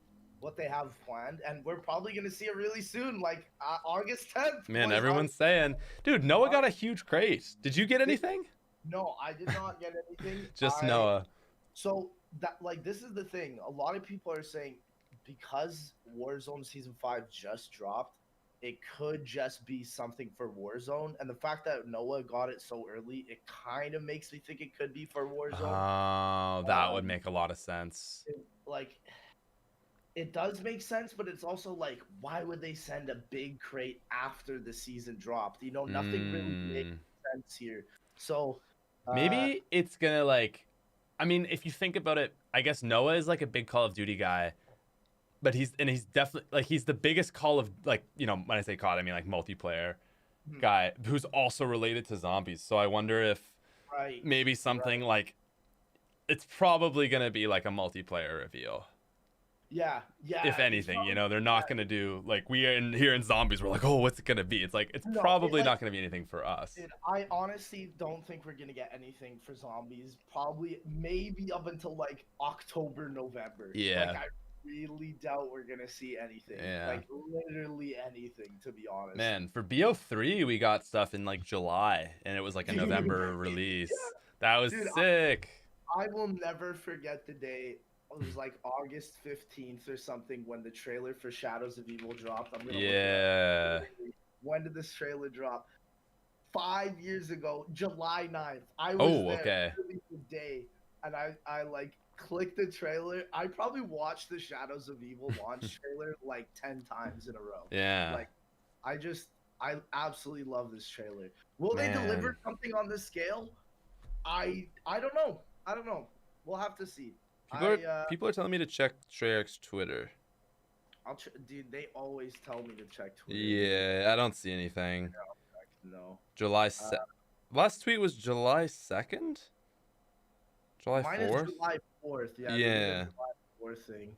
S2: have planned, and we're probably gonna see it really soon, like August 10th.
S1: Man,
S2: Boys,
S1: everyone's saying, dude, Noah got a huge crate. Did you get anything?
S2: no, I did not get anything.
S1: Just
S2: I
S1: Noah.
S2: So that like this is the thing. A lot of people are saying because Warzone Season 5 just dropped, it could just be something for Warzone. And the fact that Noah got it so early, it kind of makes me think it could be for Warzone.
S1: Oh, that would make a lot of sense.
S2: Like it does make sense, but it's also like, why would they send a big crate after the season dropped? You know, nothing really makes sense here. So
S1: Maybe it's gonna like, I mean, if you think about it, I guess Noah is like a big Call of Duty guy, but he's definitely like he's the biggest Call of, like, you know, when I say COD, I mean like multiplayer guy who's also related to zombies. So I wonder if maybe something like it's probably gonna be like a multiplayer reveal.
S2: Yeah.
S1: If anything, you know, they're not gonna do like we are here in zombies. We're like, oh, what's it gonna be? It's like it's probably not gonna be anything for us.
S2: Dude, I honestly don't think we're gonna get anything for zombies. Probably, maybe up until like October, November.
S1: Yeah.
S2: Like I really doubt we're gonna see anything.
S1: Yeah.
S2: Like literally anything, to be honest.
S1: Man, for BO3 we got stuff in like July, and it was like a November release. That was sick.
S2: I will never forget the day. It was like August 15th or something when the trailer for Shadows of Evil dropped. I'm gonna look it up. When did this trailer drop? 5 years ago, July 9th. I was there the day, and I like clicked the trailer. I probably watched the Shadows of Evil launch trailer like 10 times in a row.
S1: Yeah.
S2: Like I absolutely love this trailer. Will they deliver something on this scale? I don't know. I don't know. We'll have to see.
S1: People are telling me to check Treyarch's Twitter.
S2: Dude, they always tell me to check Twitter.
S1: Yeah, I don't see anything.
S2: No.
S1: July last tweet was July 2nd? July 4th?
S2: Mine is July 4th. Yeah. July 4th thing.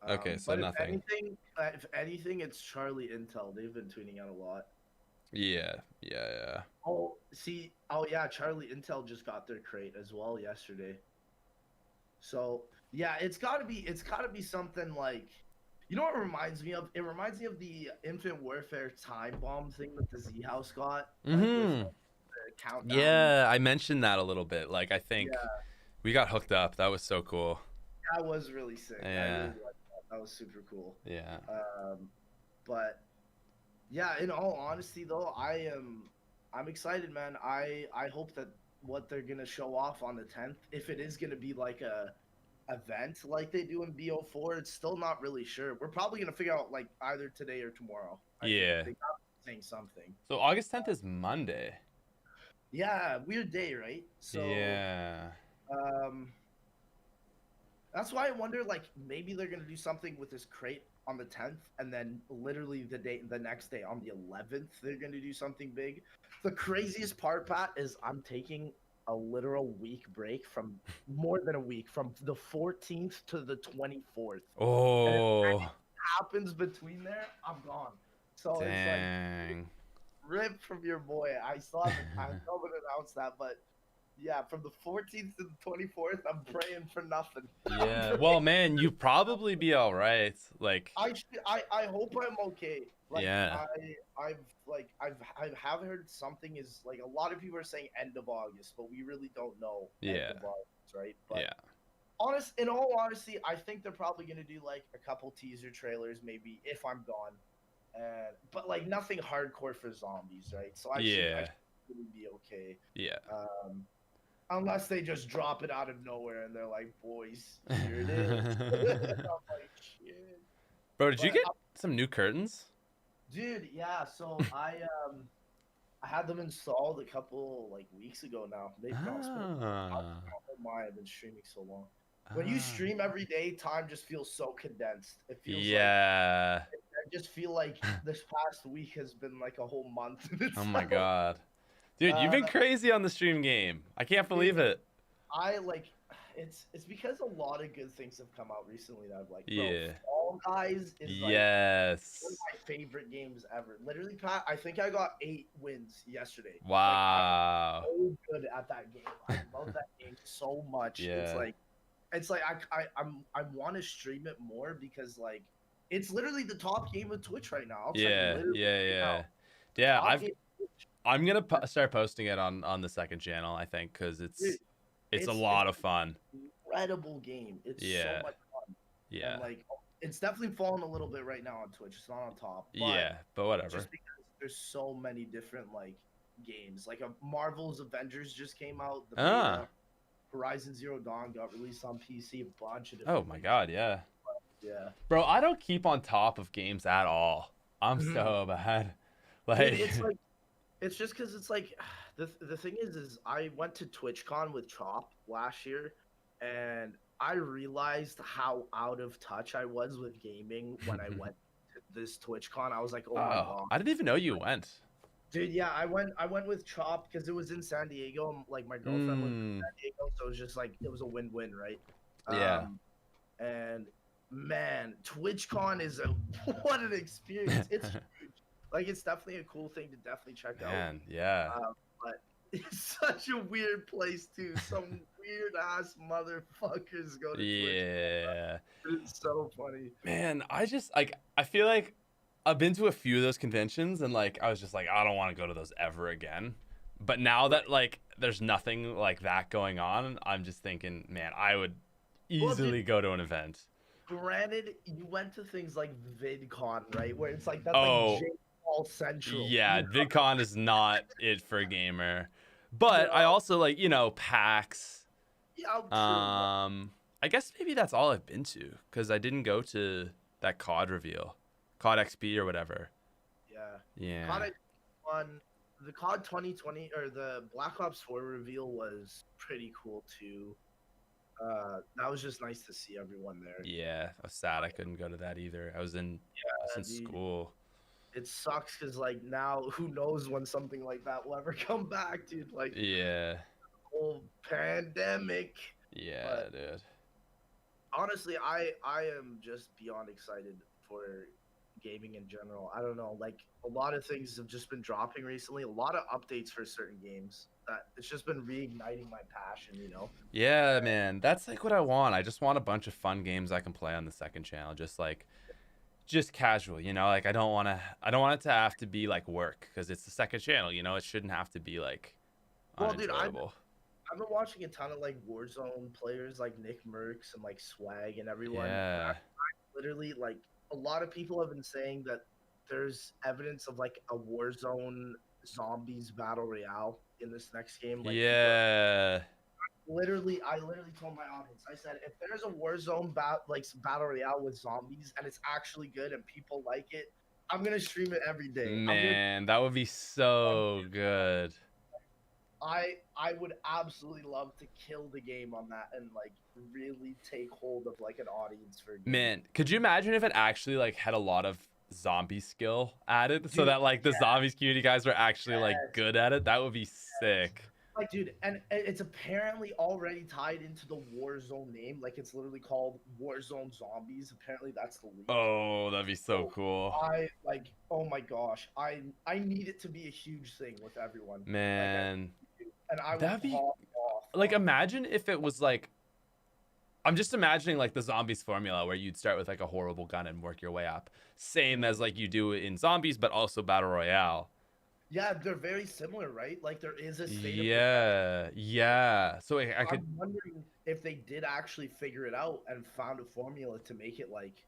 S1: Okay, so nothing.
S2: If anything, it's Charlie Intel. They've been tweeting out a lot.
S1: Yeah.
S2: Oh, yeah, Charlie Intel just got their crate as well yesterday. So yeah, it's gotta be something like, you know what it reminds me of? It reminds me of the Infinite Warfare time bomb thing that the Z House got.
S1: Yeah, I mentioned that a little bit. Like, I think we got hooked up. That was so cool.
S2: That was really sick.
S1: Yeah.
S2: I really liked that. That was super cool.
S1: Yeah.
S2: But yeah, in all honesty though, I'm excited, man. I hope that what they're gonna show off on the 10th, if it is gonna be like a event like they do in BO4, it's still not really sure. We're probably gonna figure out like either today or tomorrow.
S1: Yeah.
S2: They got saying something.
S1: So August 10th is Monday.
S2: Yeah, weird day, right? So
S1: yeah.
S2: That's why I wonder, like, maybe they're gonna do something with this crate on the 10th, and then literally the next day on the 11th, they're gonna do something big. The craziest part, Pat, is I'm taking a literal week break from more than a week, from the 14th to the 24th.
S1: Oh.
S2: And if anything happens between there, I'm gone. So it's like rip from your boy. I still haven't announced that, but yeah, from the 14th to the 24th, I'm praying for nothing.
S1: Yeah. Well, man, you probably be all right. Like
S2: I hope I'm okay. Like,
S1: yeah.
S2: I have heard something is like, a lot of people are saying end of August, but we really don't know.
S1: Yeah.
S2: End of August, right? But
S1: yeah.
S2: In all honesty, I think they're probably gonna do like a couple teaser trailers, maybe, if I'm gone. But like nothing hardcore for zombies, right? So I should really be okay.
S1: Yeah.
S2: Unless they just drop it out of nowhere and they're like, boys, here it is. I'm like, shit.
S1: Bro, did you get some new curtains?
S2: Dude, yeah. So I had them installed a couple like weeks ago now. Maybe no, it's been, I don't
S1: Ah.
S2: know why I've been streaming so long. When you stream every day, time just feels so condensed. It feels like
S1: Yeah.
S2: I just feel like this past week has been like a whole month in
S1: Oh my
S2: itself.
S1: god. Dude, you've been crazy on the stream game. I can't believe
S2: Dude,
S1: it.
S2: I like it's because a lot of good things have come out recently that I've like, bro,
S1: Yeah.
S2: Fall Guys is like one of
S1: Yes.
S2: my favorite games ever. Literally, Pat, I think I got 8 wins yesterday. Like I'm
S1: Wow.
S2: so good at that game. I love that game so much.
S1: Yeah.
S2: It's like I want to stream it more because like it's literally the top game of Twitch right now. I'll tell you
S1: Yeah.
S2: literally
S1: Yeah.
S2: right
S1: Yeah.
S2: now.
S1: Yeah.
S2: Top game of Twitch.
S1: I'm gonna start posting it on the second channel. I think because
S2: Dude,
S1: it's a
S2: it's
S1: lot of fun.
S2: incredible game. It's so
S1: Yeah.
S2: much fun.
S1: Yeah.
S2: And like it's definitely fallen a little bit right now on Twitch. It's not on top. But
S1: Yeah. But whatever.
S2: just because there's so many different like games. Like a Marvel's Avengers just came out. The beta, Horizon Zero Dawn got released on PC. A bunch of different
S1: Oh my
S2: games.
S1: god. Yeah.
S2: Yeah.
S1: Bro, I don't keep on top of games at all. I'm
S2: Mhm.
S1: so bad.
S2: Dude,
S1: Like,
S2: it's like it's just because it's like the thing is I went to TwitchCon with Chop last year, and I realized how out of touch I was with gaming when I went to this TwitchCon. I was like, oh my god,
S1: I didn't even know you went.
S2: dude. Yeah, I went with Chop because it was in San Diego. And, like my girlfriend was in San Diego, so it was just like it was a win-win, right?
S1: Yeah.
S2: And man, TwitchCon is a what an experience. It's huge. Like it's definitely a cool thing to definitely check out.
S1: Man, yeah.
S2: But it's such a weird place too. Some weird ass motherfuckers go to
S1: Yeah.
S2: Twitch. It's so funny.
S1: Man, I feel like I've been to a few of those conventions and like I was just like I don't want to go to those ever again. But now that like there's nothing like that going on, I'm just thinking, man, I would easily go to an event.
S2: Granted, you went to things like VidCon, right? Where it's like that's
S1: Oh,
S2: like J-Ball Central.
S1: yeah,
S2: You know?
S1: VidCon is not it for a gamer. But I also like, PAX.
S2: Yeah, true.
S1: I guess maybe that's all I've been to because I didn't go to that COD reveal, COD XP or whatever.
S2: Yeah.
S1: Yeah.
S2: COD on the COD 2020 or the Black Ops 4 reveal was pretty cool too. That was just nice to see everyone there.
S1: Yeah, I was sad I couldn't go to that either. I was in school.
S2: It sucks because like now who knows when something like that will ever come back, dude. Like
S1: Yeah.
S2: whole pandemic.
S1: Yeah,
S2: But
S1: dude.
S2: honestly, I am just beyond excited for gaming in general. I don't know, like a lot of things have just been dropping recently. A lot of updates for certain games that it's just been reigniting my passion, you know.
S1: Yeah, man. That's like what I want. I just want a bunch of fun games I can play on the second channel. Just casual, like I don't want it to have to be like work because it's the second channel, it shouldn't have to be like
S2: Well, dude,
S1: unenjoyable.
S2: I've been watching a ton of like Warzone players like Nick Merckx and like Swag and everyone.
S1: Yeah.
S2: Literally, like a lot of people have been saying that there's evidence of like a Warzone zombies battle royale in this next game. Like,
S1: Yeah.
S2: I literally told my audience, I said, if there's a Warzone battle royale with zombies and it's actually good and people like it, I'm gonna stream it every day.
S1: Man, that would be so good.
S2: I would absolutely love to kill the game on that and like really take hold of like an audience for a game.
S1: Man, could you imagine if it actually like had a lot of zombie skill added so
S2: Dude,
S1: that like the zombies community guys were actually like good at it? That would be sick.
S2: Like, dude, and it's apparently already tied into the Warzone name. Like, it's literally called Warzone Zombies. Apparently, that's the leak.
S1: Oh, that'd be so cool.
S2: Oh my gosh, I need it to be a huge thing with everyone.
S1: Man,
S2: and I
S1: that'd
S2: would
S1: be
S2: pop off.
S1: like, imagine if it was like, I'm just imagining like the zombies formula where you'd start with like a horrible gun and work your way up, same as like you do in zombies, but also battle royale.
S2: Yeah, they're very similar, right? Like there is a state
S1: yeah. So I'm
S2: wondering if they did actually figure it out and found a formula to make it like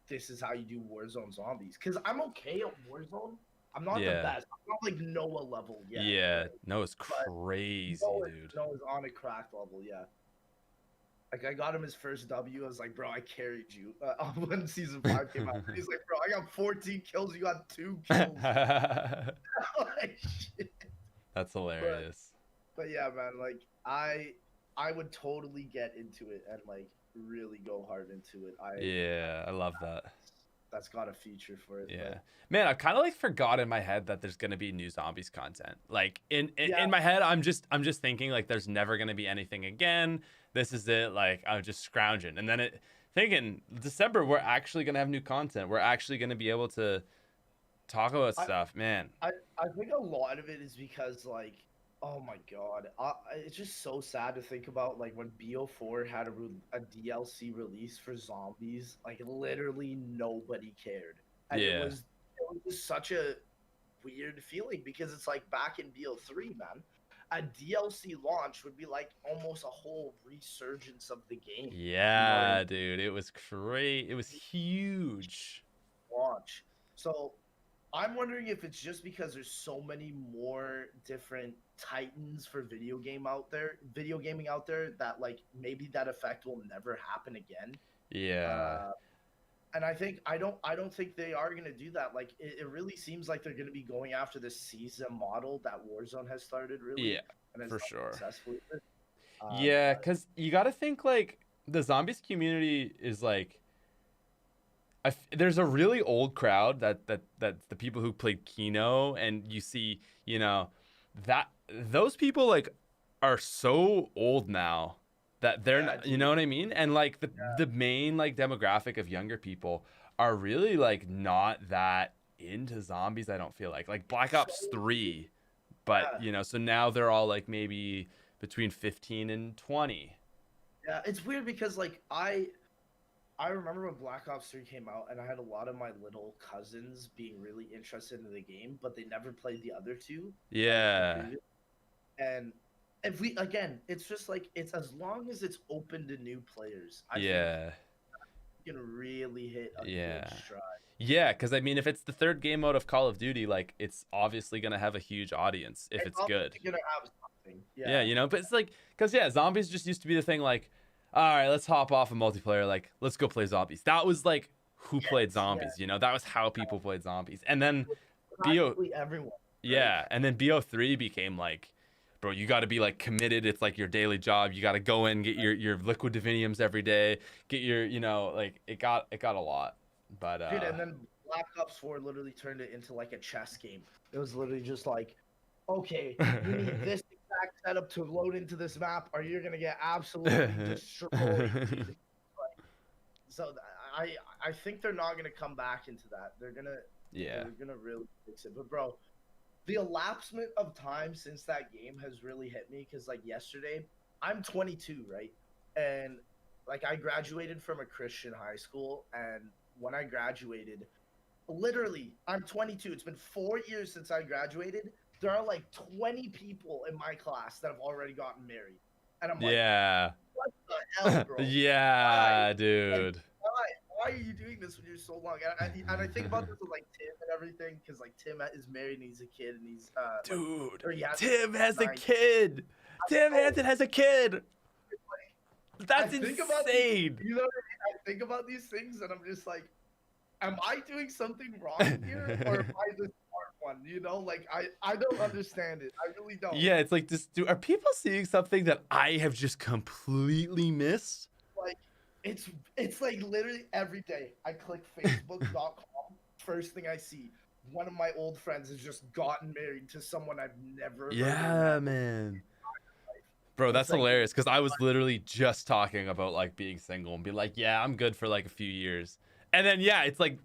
S2: this is how you do Warzone zombies. Because I'm okay at Warzone. I'm not the best. I'm not like Noah level yet.
S1: Yeah, right? Noah's crazy, dude.
S2: Noah's on a cracked level, yeah. Like I got him his first W. I was like, bro, I carried you when season 5 came out. He's like, bro, I got 14 kills. You got 2 kills. Like, shit.
S1: That's hilarious.
S2: But yeah, man, like I would totally get into it and like really go hard into it.
S1: Yeah, I love that.
S2: That's got a feature for it.
S1: Yeah,
S2: But
S1: man, I've kind of like forgot in my head that there's gonna be new zombies content. Like
S2: yeah,
S1: in my head, I'm just thinking like there's never gonna be anything again. This is it. Like I'm just scrounging, and then thinking December we're actually gonna have new content. We're actually gonna be able to talk about
S2: I,
S1: stuff, man.
S2: I think a lot of it is because like, oh my god, it's just so sad to think about like when BO4 had a DLC release for zombies, like literally nobody cared, and
S1: Yeah,
S2: it was just such a weird feeling because it's like back in BO3, man, a DLC launch would be like almost a whole resurgence of the game. You know what I mean?
S1: yeah, dude, it was great. It was huge.
S2: Launch. So I'm wondering if it's just because there's so many more different titans for video gaming out there that like maybe that effect will never happen again.
S1: Yeah,
S2: Uh, and I don't think they are gonna do that. Like it really seems like they're gonna be going after this season model that Warzone has started really
S1: yeah,
S2: and has
S1: for
S2: done
S1: sure.
S2: successfully.
S1: Yeah,
S2: But
S1: because you got to think like the zombies community is like there's a really old crowd that's the people who played Kino, and you see, that those people like are so old now that they're
S2: yeah,
S1: not, you
S2: dude.
S1: know what I mean? And like the main like demographic of younger people are really like not that into zombies, I don't feel like Black
S2: So
S1: Ops 3, but
S2: yeah,
S1: so now they're all like maybe between 15 and 20.
S2: yeah. It's weird because like I remember when Black Ops 3 came out, and I had a lot of my little cousins being really interested in the game, but they never played the other two, like the
S1: Yeah.
S2: previous. And if we again, it's just like it's as long as it's open to new players, I think
S1: Yeah.
S2: you can really hit a good
S1: Yeah.
S2: stride.
S1: Yeah, because I mean, if it's the third game mode of Call of Duty, like it's obviously gonna have a huge audience if
S2: It's
S1: it's good.
S2: obviously gonna have something.
S1: Yeah,
S2: Yeah,
S1: but it's like, because yeah, zombies just used to be the thing. Like, all right, let's hop off of multiplayer. Like, let's go play zombies. That was like who played
S2: yes, yeah.
S1: zombies. That was how people played zombies. And then Bo,
S2: Practically everyone, right?
S1: yeah, and then Bo3 became like, bro, you got to be like committed. It's like your daily job. You got to go in, get your liquid diviniums every day. Get your, like it got a lot. But
S2: Dude, and then Black Ops 4 literally turned it into like a chess game. It was literally just like, okay, you need this exact setup to load into this map, or you're gonna get absolutely destroyed. Dude. Like, so I think they're not gonna come back into that.
S1: yeah,
S2: They're gonna really fix it. But bro, the elapsement of time since that game has really hit me because like yesterday, I'm 22, right? And like I graduated from a Christian high school, and when I graduated, literally, I'm 22. It's been 4 years since I graduated. There are like 20 people in my class that have already gotten married, and I'm like,
S1: yeah,
S2: what the hell, bro?
S1: yeah,
S2: Why? Like,
S1: dude,
S2: why are you doing this when you're so long? And I think about this with like Tim and everything, because like Tim is married and he's a kid and he's like,
S1: dude.
S2: or he has
S1: Tim has a
S2: 9.
S1: kid. Tim
S2: Oh,
S1: Hansen has a kid.
S2: I
S1: That's
S2: think about these,
S1: insane.
S2: you know what I mean? I think about these things and I'm just like, am I doing something wrong here, or am I the smart one? Like I don't understand it. I really don't.
S1: Yeah, it's like just are people seeing something that I have just completely missed?
S2: Like it's like literally every day I click Facebook.com. First thing I see, one of my old friends has just gotten married to someone I've never heard
S1: Yeah,
S2: of.
S1: man. Bro,
S2: It's
S1: that's
S2: like
S1: hilarious because I was literally just talking about like being single and be like, yeah, I'm good for like a few years. And then yeah, it's like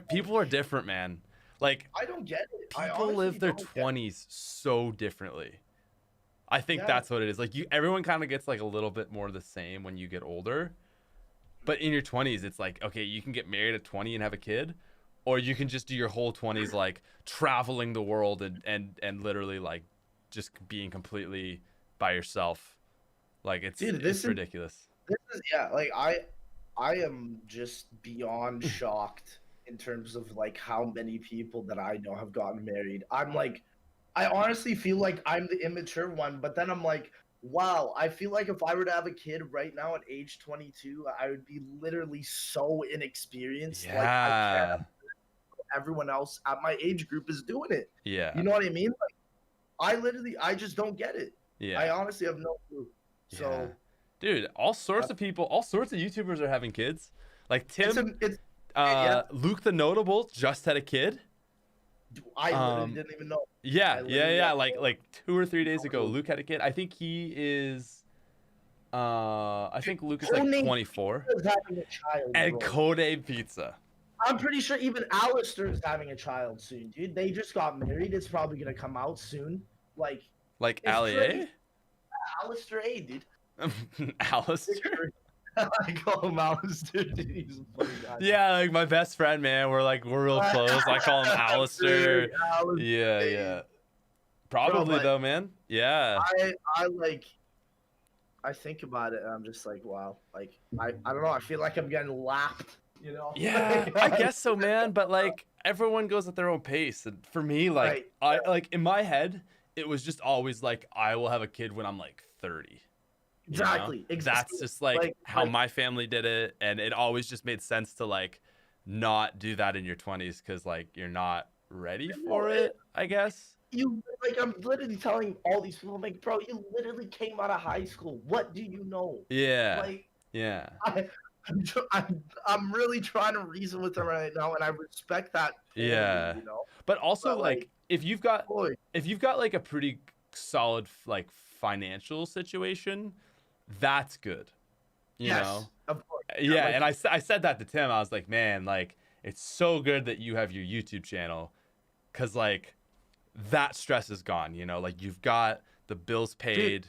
S1: people are different, man. Like
S2: I don't get it. I
S1: people
S2: honestly
S1: live their
S2: don't get it.
S1: 20s so differently. I think
S2: Yeah,
S1: that's what it is. Like everyone kind of gets like a little bit more the same when you get older. But in your 20s, it's like, okay, you can get married at 20 and have a kid, or you can just do your whole 20s like traveling the world and literally like just being completely by yourself. Like
S2: dude,
S1: it's ridiculous.
S2: this is yeah. Like I am just beyond shocked in terms of like how many people that I know have gotten married. I'm like, I honestly feel like I'm the immature one, but then I'm like, wow, I feel like if I were to have a kid right now at age 22, I would be literally so inexperienced. Like I can't.
S1: Yeah.
S2: Everyone else at my age group is doing it.
S1: Yeah.
S2: You know what I mean? Like I just don't get it.
S1: Yeah.
S2: I honestly have no clue. So,
S1: yeah. Dude, all sorts of people, all sorts of YouTubers are having kids. Like Tim,
S2: yeah.
S1: Luke the Notable just had a kid.
S2: I literally didn't even know.
S1: Yeah. Like 2 or 3 days ago, Luke had a kid. I think he is. I think Luke is like 24.
S2: Having a child,
S1: and Codename Pizza.
S2: I'm pretty sure even Alistair is having a child soon, dude. They just got married. It's probably gonna come out soon. Like
S1: Ali?
S2: Alistair A, dude.
S1: Alistair?
S2: I call him Alistair, dude. He's a funny guy.
S1: Yeah, like my best friend, man. We're real close. I call him Alistair.
S2: Alistair.
S1: Yeah. Probably though, man. Yeah.
S2: I think about it and I'm just like, wow. Like I don't know. I feel like I'm getting lapped. You know?
S1: Yeah, I guess so, man. But like everyone goes at their own pace, and for me, like I like in my head, it was just always like I will have a kid when I'm like 30.
S2: Exactly.
S1: That's just like how my family did it, and it always just made sense to like not do that in your 20s because like you're not ready for it, I guess.
S2: I'm literally telling all these people, I'm like, bro, you literally came out of high school. What do you know?
S1: Yeah.
S2: Like,
S1: yeah.
S2: I'm really trying to reason with them right now, and I respect that.
S1: Yeah.
S2: You know?
S1: But also, like, if you've got like a pretty solid like financial situation, that's good. You know?
S2: Of course.
S1: Yeah, and I said that to Tim. I was like, man, like, it's so good that you have your YouTube channel, because like that stress is gone. You know, like you've got the bills paid.
S2: Dude,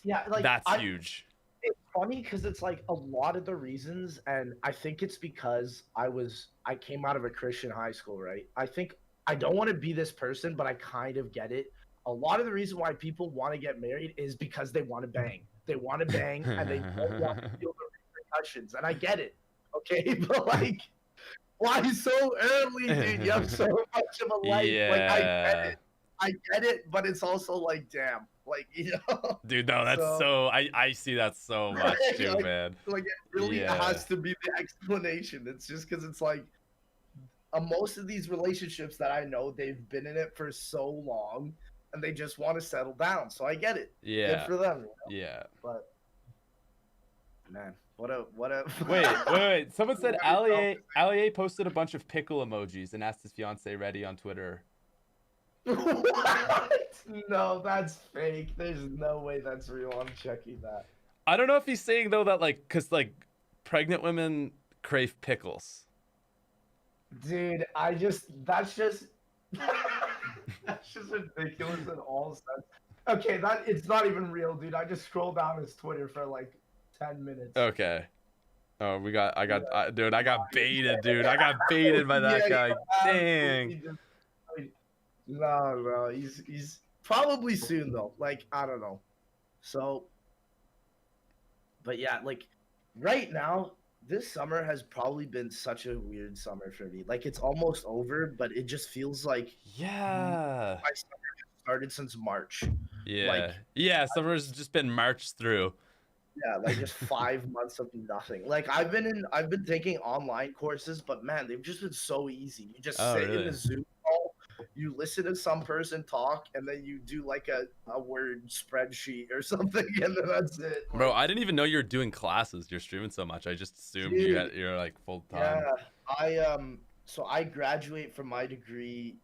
S2: yeah, like
S1: that's huge.
S2: It's funny because it's like a lot of the reasons, and I think it's because I came out of a Christian high school, right? I think I don't want to be this person, but I kind of get it. A lot of the reason why people want to get married is because they want to bang. They want to bang, and they don't want to feel the repercussions, and I get it. Okay, but like, why so early, dude? You have so much of a life.
S1: Yeah.
S2: Like, I get it, but it's also like, damn. Like, you know,
S1: dude, no, that's so I see that so much too, man.
S2: Like it really has to be the explanation. It's just because it's like most of these relationships that I know, they've been in it for so long and they just want to settle down. So I get it.
S1: Yeah.
S2: Good for them. You know?
S1: Yeah.
S2: But man, what a
S1: wait. Someone said Ali posted a bunch of pickle emojis and asked his fiance ready on Twitter.
S2: What? No, that's fake. There's no way that's real. I'm checking that.
S1: I don't know if he's saying though that like, cause like pregnant women crave pickles.
S2: Dude, that's just ridiculous in all sense. Okay, it's not even real, dude. I just scrolled down his Twitter for like 10 minutes.
S1: Okay. Oh, dude, I got baited, dude. I got baited by that guy. Dang.
S2: No, he's probably soon though. Like, I don't know. So, but yeah, like right now, this summer has probably been such a weird summer for me. Like, it's almost over, but it just feels like my summer started since March.
S1: Yeah, summer's just been marched through.
S2: Yeah, like just 5 months of nothing. Like I've been taking online courses, but man, they've just been so easy. You just sit in a Zoom call, you listen to some person talk, and then you do like a word spreadsheet or something, and then that's it. Like,
S1: bro, I didn't even know you were doing classes. You're streaming so much. I just assumed you're like full time.
S2: Yeah, so I graduate from my degree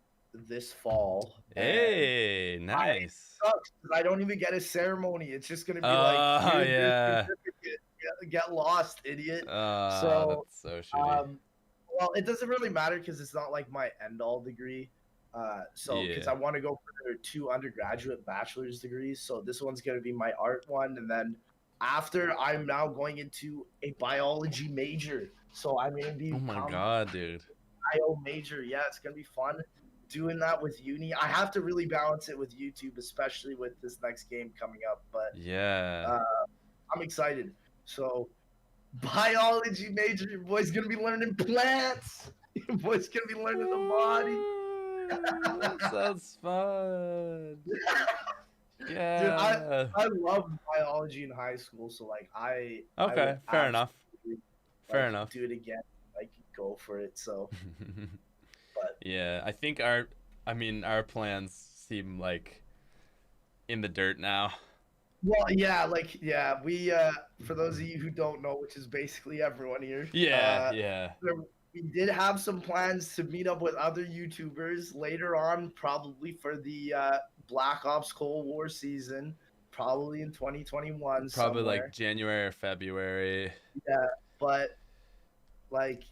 S2: this fall.
S1: Hey, nice.
S2: Sucks because I don't even get a ceremony. It's just gonna be like, get lost, idiot. So
S1: that's so shitty.
S2: Well, it doesn't really matter because it's not like my end-all degree. Because I want to go for 2 undergraduate bachelor's degrees. So this one's gonna be my art one, and then after I'm now going into a biology major. So I'm gonna be.
S1: Oh my god, dude.
S2: Bio major, yeah, it's gonna be fun. Doing that with uni, I have to really balance it with YouTube, especially with this next game coming up. But
S1: yeah,
S2: I'm excited. So, biology major, your boy's gonna be learning plants. Your boy's gonna be learning the body.
S1: That sounds fun. Yeah,
S2: dude, I loved biology in high school, so like
S1: fair enough. Fair enough.
S2: Do it again, like go for it. So.
S1: But yeah, I think our plans seem like in the dirt now.
S2: Well, yeah, like we for those of you who don't know, which is basically everyone here.
S1: Yeah, yeah.
S2: We did have some plans to meet up with other YouTubers later on, probably for the Black Ops Cold War season, probably in 2021
S1: Probably like
S2: somewhere.
S1: January or February.
S2: Yeah, but like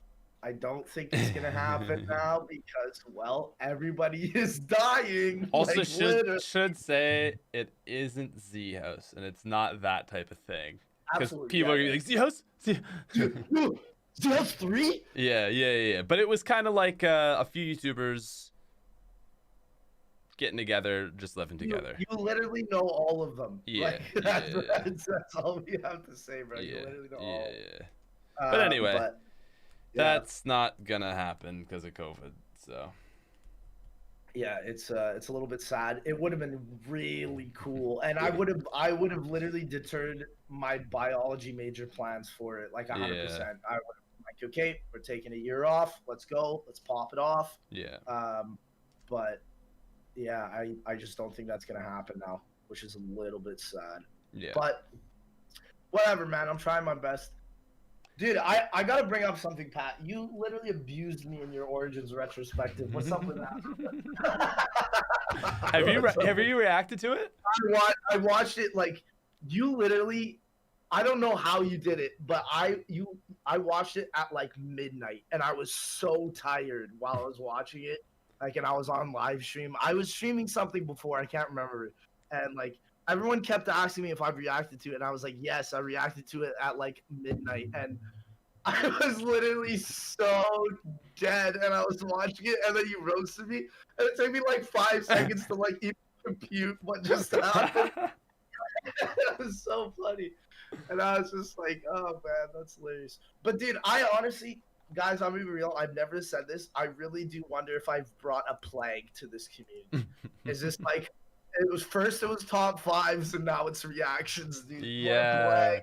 S2: I don't think it's gonna happen now because well, everybody is dying.
S1: Also,
S2: Like literally,
S1: should say it isn't Z House, and it's not that type of thing. Because
S2: absolutely.
S1: people are gonna be like, Z House?
S2: Just 3?
S1: Yeah. But it was kind of like a few YouTubers getting together, just living together.
S2: You literally know all of them.
S1: Yeah,
S2: Like, that's all we have to say, bro. You literally know all of them.
S1: But anyway,
S2: yeah.
S1: that's not gonna happen because of COVID. So
S2: yeah, it's a little bit sad. It would have been really cool, and I would have literally deterred my biology major plans for it, like 100%. I would have been like, okay, we're taking a year off. Let's go. Let's pop it off.
S1: Yeah.
S2: But yeah, I just don't think that's gonna happen now, which is a little bit sad.
S1: Yeah.
S2: But whatever, man. I'm trying my best. Dude, I gotta bring up something, Pat. You literally abused me in your Origins retrospective. What's up with that?
S1: Have you reacted to it?
S2: I watched it. Like, you literally, I don't know how you did it, but I watched it at like midnight, and I was so tired while I was watching it. Like, and I was on live stream. I was streaming something before, I can't remember, and like everyone kept asking me if I reacted to it, and I was like, yes, I reacted to it at like midnight, and I was literally so dead, and I was watching it, and then you roasted me, and it took me like 5 seconds to like even compute what just happened. It was so funny, and I was just like, oh man, that's hilarious. But dude, I honestly, guys, I'm gonna be real. I've never said this. I really do wonder if I've brought a plague to this community. Is this like? It was top 5s and now it's reactions, dude.
S1: Yeah,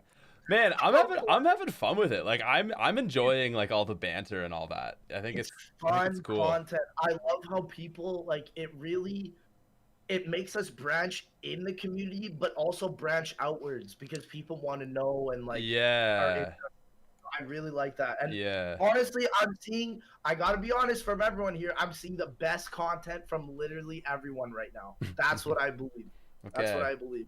S1: man, I'm having fun with it. Like I'm enjoying like all the banter and all that. I think it's
S2: fun
S1: it's cool
S2: content. I love how people like it makes us branch in the community, but also branch outwards because people want to know and like I really like that. And honestly, I gotta be honest from everyone here, I'm seeing the best content from literally everyone right now. That's what I believe. Okay. That's what I believe.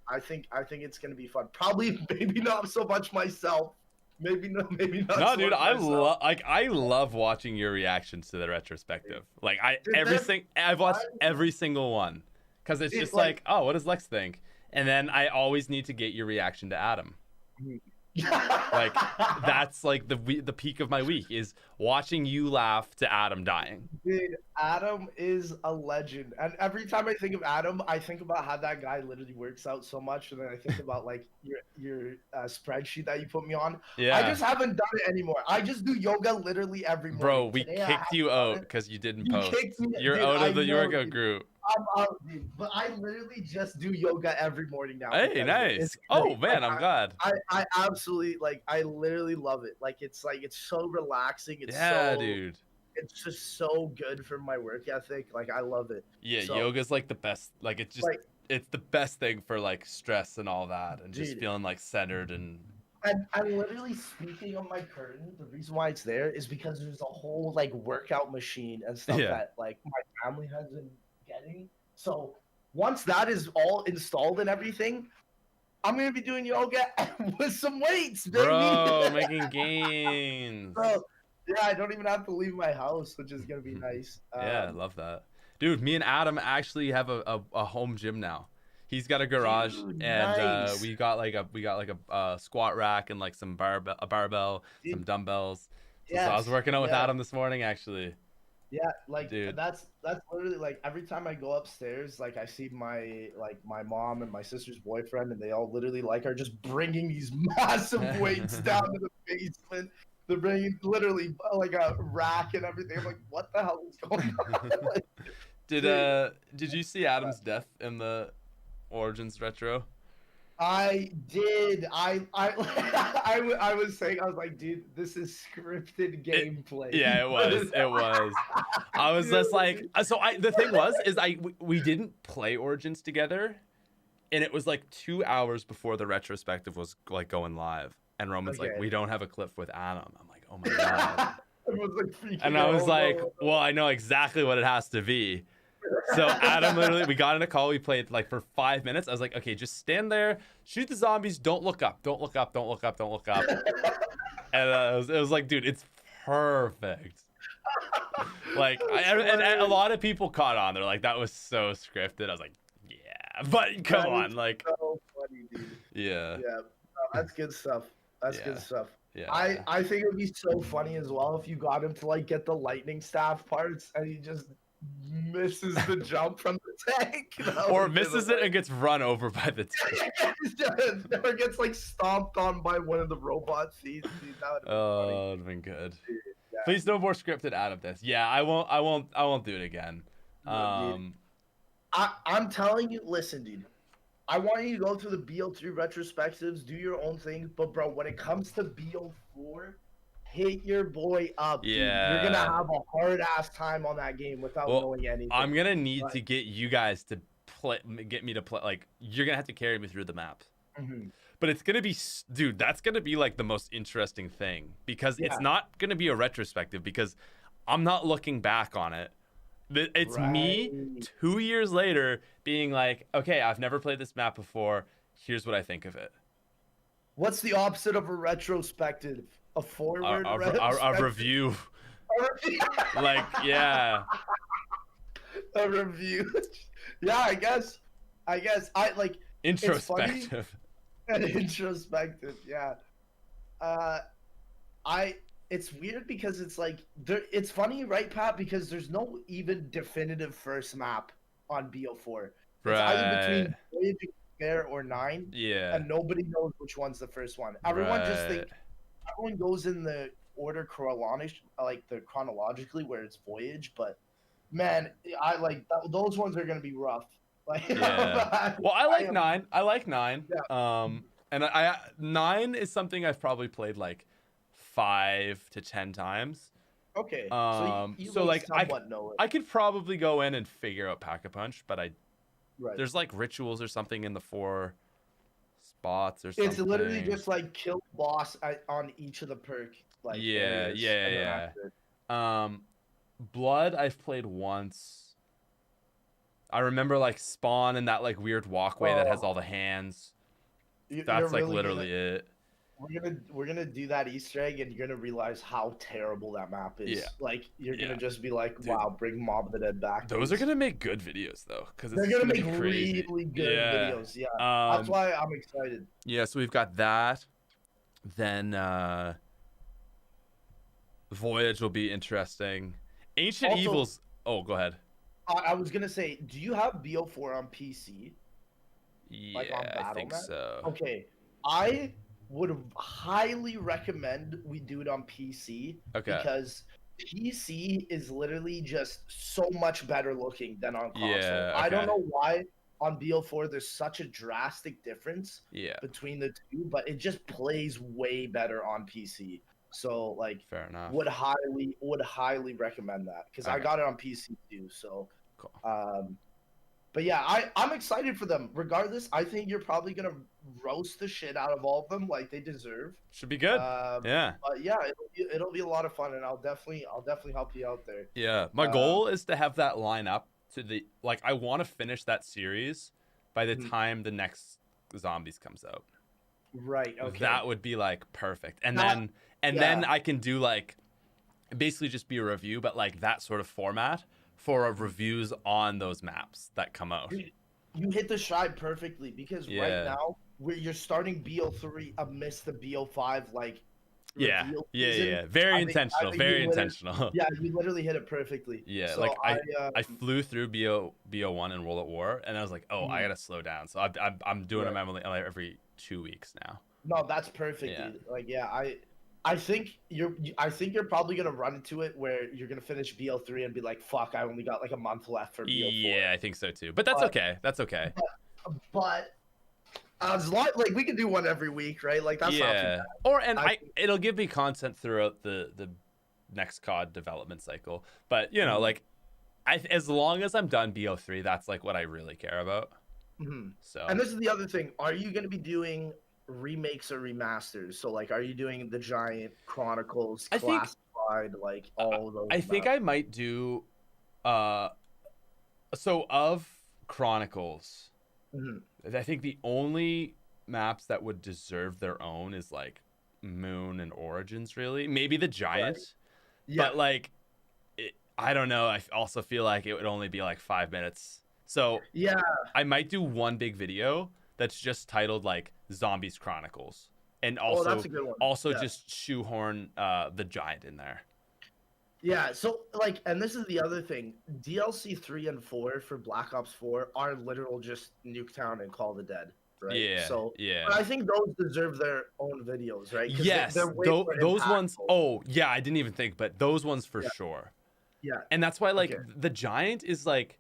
S2: I think it's gonna be fun. Probably maybe not so much myself. Maybe not. No,
S1: so dude, I love watching your reactions to the retrospective. Like I've watched every single one. Because it's just like, oh, what does Lex think? And then I always need to get your reaction to Adam. Like that's like the peak of my week is watching you laugh to Adam dying.
S2: Dude, Adam is a legend, and every time I think of Adam, I think about how that guy literally works out so much, and then I think about like your spreadsheet that you put me on. Yeah, I just haven't done it anymore. I just do yoga literally every morning.
S1: Bro, we kicked you out because you didn't post. You're out of the yoga group.
S2: I'm out, dude. But I literally just do yoga every morning now.
S1: Hey, nice. Oh man, I'm glad.
S2: I absolutely like. I literally love it. Like it's so relaxing. It's
S1: dude.
S2: It's just so good for my work ethic. Like I love it.
S1: Yeah, yoga's like the best. Like it's just it's the best thing for like stress and all that, and just feeling like centered and.
S2: I'm literally speaking on my curtain. The reason why it's there is because there's a whole like workout machine and stuff that like my family has been getting. So once that is all installed and everything, I'm gonna be doing yoga with some weights, baby.
S1: Bro, making gains.
S2: Bro, yeah, I don't even have to leave my house, which is gonna be nice.
S1: Yeah, I love that, dude. Me and Adam actually have a home gym now. He's got a garage, and
S2: nice.
S1: we got like a squat rack and like some barbell, some dumbbells. So I was working out with Adam this morning, actually.
S2: Yeah, like dude. That's literally like every time I go upstairs, like I see my mom and my sister's boyfriend, and they all literally like are just bringing these massive weights down to the basement. They're bringing literally like a rack and everything. I'm like, what the hell is going on? Like,
S1: did you see Adam's death in the Origins retro?
S2: I did. I was saying, I was like, dude, this is scripted gameplay.
S1: It was. I was just like, so the thing was, is we didn't play Origins together And it was like 2 hours before the retrospective was like going live. And Roman's like,
S2: Okay.
S1: we don't have a clip with Adam. I'm like, oh my God.
S2: Everyone's like freaking
S1: And I was
S2: out.
S1: like, well, I know exactly what it has to be. So Adam literally, we got in a call. We played like for 5 minutes. I was like, okay, just stand there, shoot the zombies. Don't look up. Don't look up. Don't look up. Don't look up. And it was like, dude, it's perfect. Like, and a lot of people caught on. They're like, that was so scripted. I was like, yeah, but come on, like,
S2: so funny, dude.
S1: yeah,
S2: Yeah, no, that's good stuff. That's
S1: Yeah.
S2: good stuff.
S1: yeah.
S2: I think it would be so funny as well if you got him to like get the lightning staff parts and he just misses the jump from the tank.
S1: Or misses it and gets run over by the tank.
S2: Or gets like stomped on by one of the robot seats. Dude, that would
S1: Oh, it'd been good.
S2: Yeah.
S1: Please no more scripted out of this. Yeah, I won't do it again.
S2: I'm telling you, listen, dude. I want you to go through the BO3 retrospectives, do your own thing, but bro, when it comes to BO4, hit your boy up. Dude.
S1: Yeah.
S2: You're gonna have a hard ass time on that game without knowing anything.
S1: I'm gonna need to get you guys to get me to play. Like, you're gonna have to carry me through the map.
S2: Mm-hmm.
S1: But it's gonna be, dude, that's gonna be like the most interesting thing, because it's not gonna be a retrospective, because I'm not looking back on it. It's me 2 years later being like, okay, I've never played this map before. Here's what I think of it.
S2: What's the opposite of a retrospective? A forward
S1: a review. Like, yeah.
S2: A review. Yeah, I guess I like
S1: Introspective.
S2: An introspective, yeah. It's weird because it's like it's funny, right, Pat? Because there's no even definitive first map on BO4. It's either between Voyage, Fair, or 9.
S1: Yeah.
S2: And nobody knows which one's the first one. Everyone goes in the order chronologically where it's Voyage, but man, I like those ones are gonna be rough. Like,
S1: yeah. Well, I like 9. I like 9.
S2: Yeah.
S1: And 9 is something I've probably played like 5 to 10 times.
S2: Okay.
S1: So like I could probably go in and figure out Pack-a-Punch, but there's like rituals or something in the 4 spots or something.
S2: It's literally just like kill boss on each of the perk. Like
S1: yeah. Blood I've played once. I remember like spawn in that like weird walkway that has all the hands. That's like really literally it.
S2: We're gonna do that Easter egg, and you're gonna realize how terrible that map is.
S1: Yeah.
S2: Like you're gonna just be like, "Wow, bring Mob of the Dead back."
S1: Those are gonna make good videos though, because
S2: they're gonna make really good videos. Yeah, that's why I'm excited.
S1: Yeah, so we've got that. Then Voyage will be interesting. Ancient Evils. Oh, go ahead.
S2: I was gonna say, do you have BO4 on PC?
S1: Yeah,
S2: like on
S1: I think so.
S2: Okay, I would highly recommend we do it on PC.
S1: Okay.
S2: Because PC is literally just so much better looking than on console.
S1: Yeah, okay.
S2: I don't know why on BO4 there's such a drastic difference between the two, but it just plays way better on PC. So like,
S1: fair enough.
S2: Would highly recommend that, because I got it on PC too. So
S1: cool.
S2: But yeah, I'm excited for them. Regardless, I think you're probably gonna roast the shit out of all of them, like they deserve.
S1: Should be good. Yeah.
S2: But yeah, it'll be a lot of fun, and I'll definitely help you out there.
S1: Yeah, my goal is to have that line up to the I want to finish that series by the time the next Zombies comes out.
S2: Right. Okay.
S1: That would be like perfect, and then I can do like basically just be a review, but like that sort of format for reviews on those maps that come out.
S2: You hit the stride perfectly, because right now you're starting BO3 amidst the BO5 like
S1: yeah. Very intentional.
S2: Yeah, you literally hit it perfectly.
S1: Yeah, so like I flew through BO1 in World at War, and I was like, I gotta slow down. So I'm doing them every 2 weeks now.
S2: No, that's perfect, dude. Like I think you're probably gonna run into it where you're gonna finish BO3 and be like, "Fuck, I only got like a month left for BO4."
S1: Yeah, I think so too. But that's okay. That's okay.
S2: But as long like we can do one every week, right? Like that's not too bad.
S1: It'll give me content throughout the next COD development cycle. But you know, like as long as I'm done BO3, that's like what I really care about.
S2: Mhm.
S1: So
S2: And this is the other thing. Are you going to be doing remakes or remasters? So, like, are you doing the Giant Chronicles,
S1: I think
S2: Classified, like
S1: I
S2: all of those
S1: I think
S2: maps?
S1: I might do uh so of Chronicles.
S2: Mhm.
S1: I think the only maps that would deserve their own is like Moon and Origins, really. Maybe the
S2: Right.
S1: Giant,
S2: Yeah.
S1: but like I don't know. I also feel like it would only be like 5 minutes. So
S2: Yeah.
S1: I might do one big video that's just titled like Zombies Chronicles, and
S2: Oh, that's
S1: also
S2: a good one.
S1: also
S2: Yeah.
S1: just shoehorn the Giant in there.
S2: Yeah. So, like, and this is the other thing. DLC 3 and 4 for Black Ops 4 are literal just Nuketown and Call the Dead, right?
S1: Yeah,
S2: So,
S1: yeah.
S2: but I think those deserve their own videos, right? Because
S1: Yes,
S2: they're way more
S1: those ones.
S2: impactful.
S1: Oh, yeah, I didn't even think, but those ones for
S2: Yeah.
S1: sure.
S2: Yeah.
S1: And that's why like
S2: Okay.
S1: the Giant is like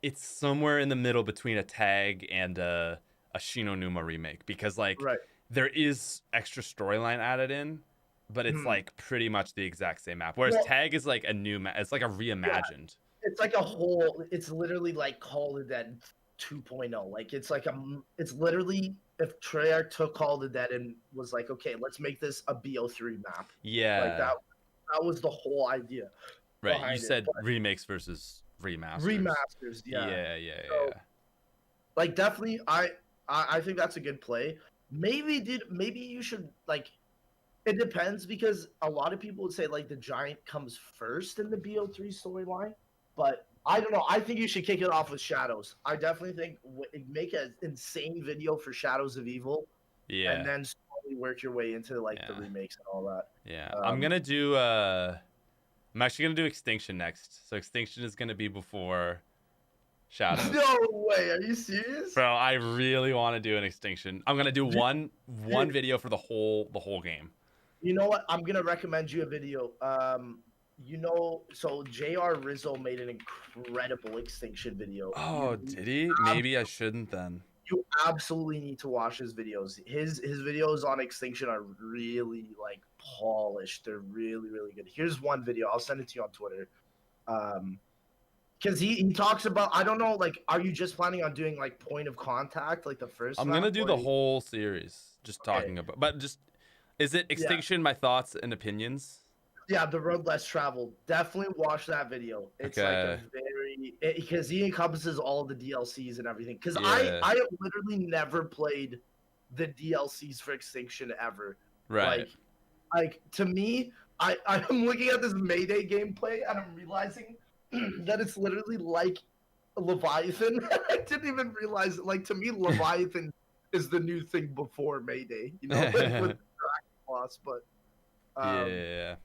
S1: it's somewhere in the middle between a tag and a Shinonuma remake because like
S2: Right.
S1: there is extra storyline added in, but it's
S2: Mhm.
S1: like pretty much the exact same map. Whereas
S2: Well,
S1: tag is like a new map. It's like a
S2: yeah.
S1: reimagined.
S2: It's like a whole. It's literally like Call of the Dead 2.0. Like it's like It's literally if Treyarch took Call of the Dead and was like, okay, let's make this a BO3 map. Like
S1: Yeah,
S2: that. That was the whole idea
S1: right. You
S2: behind it.
S1: said
S2: But
S1: remakes versus remasters.
S2: remasters, yeah.
S1: Yeah, yeah,
S2: So
S1: yeah.
S2: like definitely, I think that's a good play. Maybe you should like. It depends because a lot of people would say like the Giant comes first in the BO3 storyline, but I don't know. I think you should kick it off with Shadows. I definitely think make an insane video for Shadows of Evil, and
S1: Yeah,
S2: then slowly work your way into like the
S1: yeah,
S2: remakes and all that.
S1: yeah.
S2: Um,
S1: I'm actually gonna do Extinction next. So Extinction is gonna be before Shadows.
S2: no way. Are you serious?
S1: Bro, I really want to do an Extinction. I'm gonna do
S2: Dude,
S1: one video for the whole game.
S2: you know what? I'm gonna recommend you a video. So J.R. Rizzo made an incredible Extinction video.
S1: Oh, did he?
S2: Um,
S1: Maybe I shouldn't then.
S2: you absolutely need to watch his videos. His videos on Extinction are really like polished. They're really really good. Here's one video. I'll send it to you on Twitter. Because he talks about I don't know like are you just planning on doing like Point of Contact like the first
S1: I'm gonna
S2: map
S1: do
S2: or
S1: the whole series, just
S2: okay
S1: talking about. But just is it
S2: yeah
S1: Extinction? My thoughts and opinions.
S2: yeah the road less traveled. Definitely watch that video. It's like a
S1: Okay.
S2: very because he encompasses all the DLCs and everything. Because
S1: Yeah.
S2: I have literally never played the DLCs for Extinction ever.
S1: Right.
S2: Like to me, I'm looking at this Mayday gameplay and I'm realizing that it's literally like Leviathan. I didn't even realize it. Like to me, Leviathan is the new thing before Mayday. You know, like with Dragon Boss. But
S1: Yeah.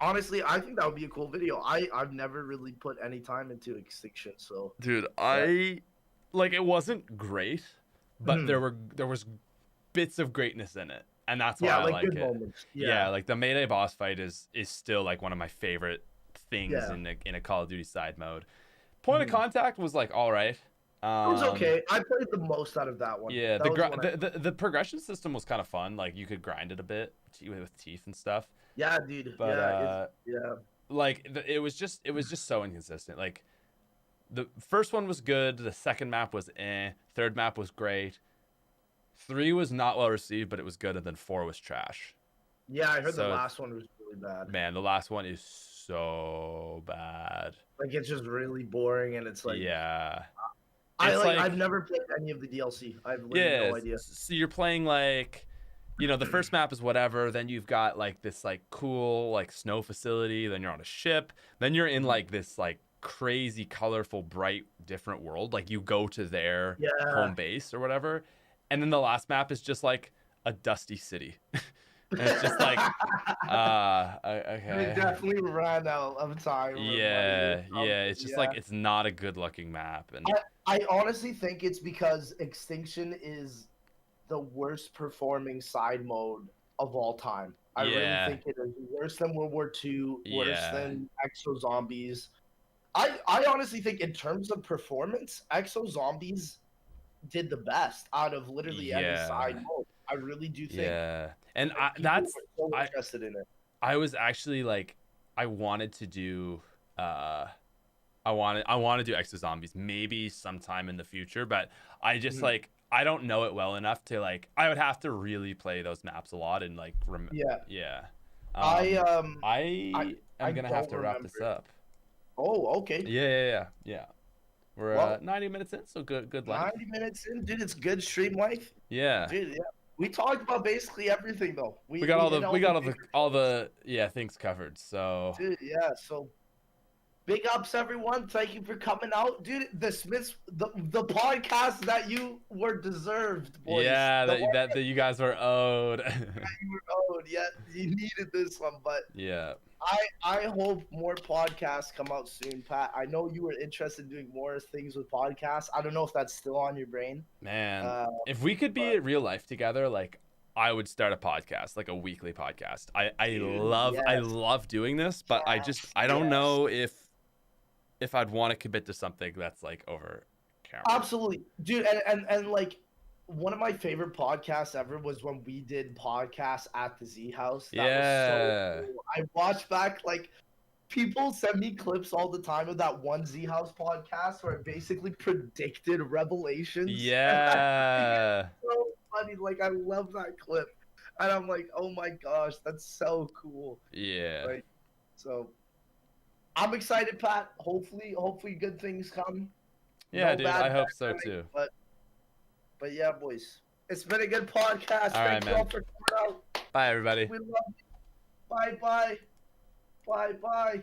S2: honestly, I think that would be a cool video. I've never really put any time into Extinction, so
S1: Dude,
S2: yeah.
S1: I like it wasn't great, but
S2: Mhm.
S1: there was bits of greatness in it, and that's why
S2: Yeah,
S1: I
S2: like
S1: like
S2: good
S1: it.
S2: moments.
S1: Yeah,
S2: Yeah,
S1: like the Mayday boss fight is still like one of my favorite things
S2: yeah.
S1: in a Call of Duty side mode. Point of
S2: Mhm.
S1: Contact was like all right.
S2: It was okay. I played the most out of that one.
S1: Yeah,
S2: That was one.
S1: the progression system was kind of fun. Like you could grind it a bit with teeth and stuff.
S2: Yeah, dude.
S1: But
S2: Yeah, yeah.
S1: like it was just so inconsistent. Like the first one was good, the second map was third map was great. 3 was not well received, but it was good, and then 4 was trash.
S2: Yeah, I heard the
S1: So
S2: last one was really bad.
S1: man, the last one is so bad.
S2: Like it's just really boring, and it's like
S1: Yeah. It's
S2: I've
S1: like
S2: never played any of the DLC. I have literally
S1: yeah,
S2: no idea.
S1: so you're playing like the first map is whatever, then you've got like this like cool like snow facility, then you're on a ship, then you're in like this like crazy colorful bright different world, like you go to their
S2: Yeah,
S1: home base or whatever, and then the last map is just like a dusty city. And it's just like
S2: they
S1: okay.
S2: definitely ran out of time. or money or
S1: Yeah, it's
S2: something,
S1: just
S2: yeah.
S1: like it's not a good looking map. And
S2: I honestly think it's because Extinction is the worst performing side mode of all time. I really
S1: yeah,
S2: think it is worse than World War II, worse
S1: yeah,
S2: than Exo Zombies. I honestly think in terms of performance, Exo Zombies did the best out of literally any side
S1: yeah,
S2: mode. I really do think
S1: yeah. And
S2: like, people were so
S1: I
S2: interested in it.
S1: I was actually like I wanted to do uh I want to do Exo Zombies maybe sometime in the future, but I just like I don't know it well enough to like. I would have to really play those maps a lot and like. Yeah. I am gonna have
S2: don't
S1: to wrap this
S2: remember.
S1: up.
S2: Oh, okay.
S1: Yeah. We're
S2: Well,
S1: 90 minutes in, so good length.
S2: 90 minutes in, dude. It's good stream length.
S1: Yeah.
S2: Dude, yeah. We talked about basically everything though.
S1: We got all
S2: major
S1: the things covered. So
S2: dude, yeah. So big ups, everyone. Thank you for coming out, dude. The Smiths, the podcast that you were deserved, boys.
S1: yeah, that you guys were owed.
S2: You were owed. Yeah, you needed this one, but
S1: yeah.
S2: I hope more podcasts come out soon, Pat. I know you were interested in doing more things with podcasts. I don't know if that's still on your brain.
S1: Man, if we could be in real life together, like I would start a podcast, like a weekly podcast. I love doing this, but I don't know if I'd want to commit to something that's like over camera.
S2: Absolutely, dude, and like one of my favorite podcasts ever was when we did podcasts at the Z House. That was so cool. I watched back, like, people send me clips all the time of that one Z House podcast where it basically predicted revelations.
S1: Yeah.
S2: So funny. Like, I love that clip. And I'm like, oh my gosh, that's so cool.
S1: Yeah.
S2: Like, so I'm excited, Pat. Hopefully good things come.
S1: Yeah, dude, I hope so too.
S2: But yeah, boys, it's been a good podcast. Thank you all for coming out.
S1: Bye, everybody.
S2: We love you. Bye.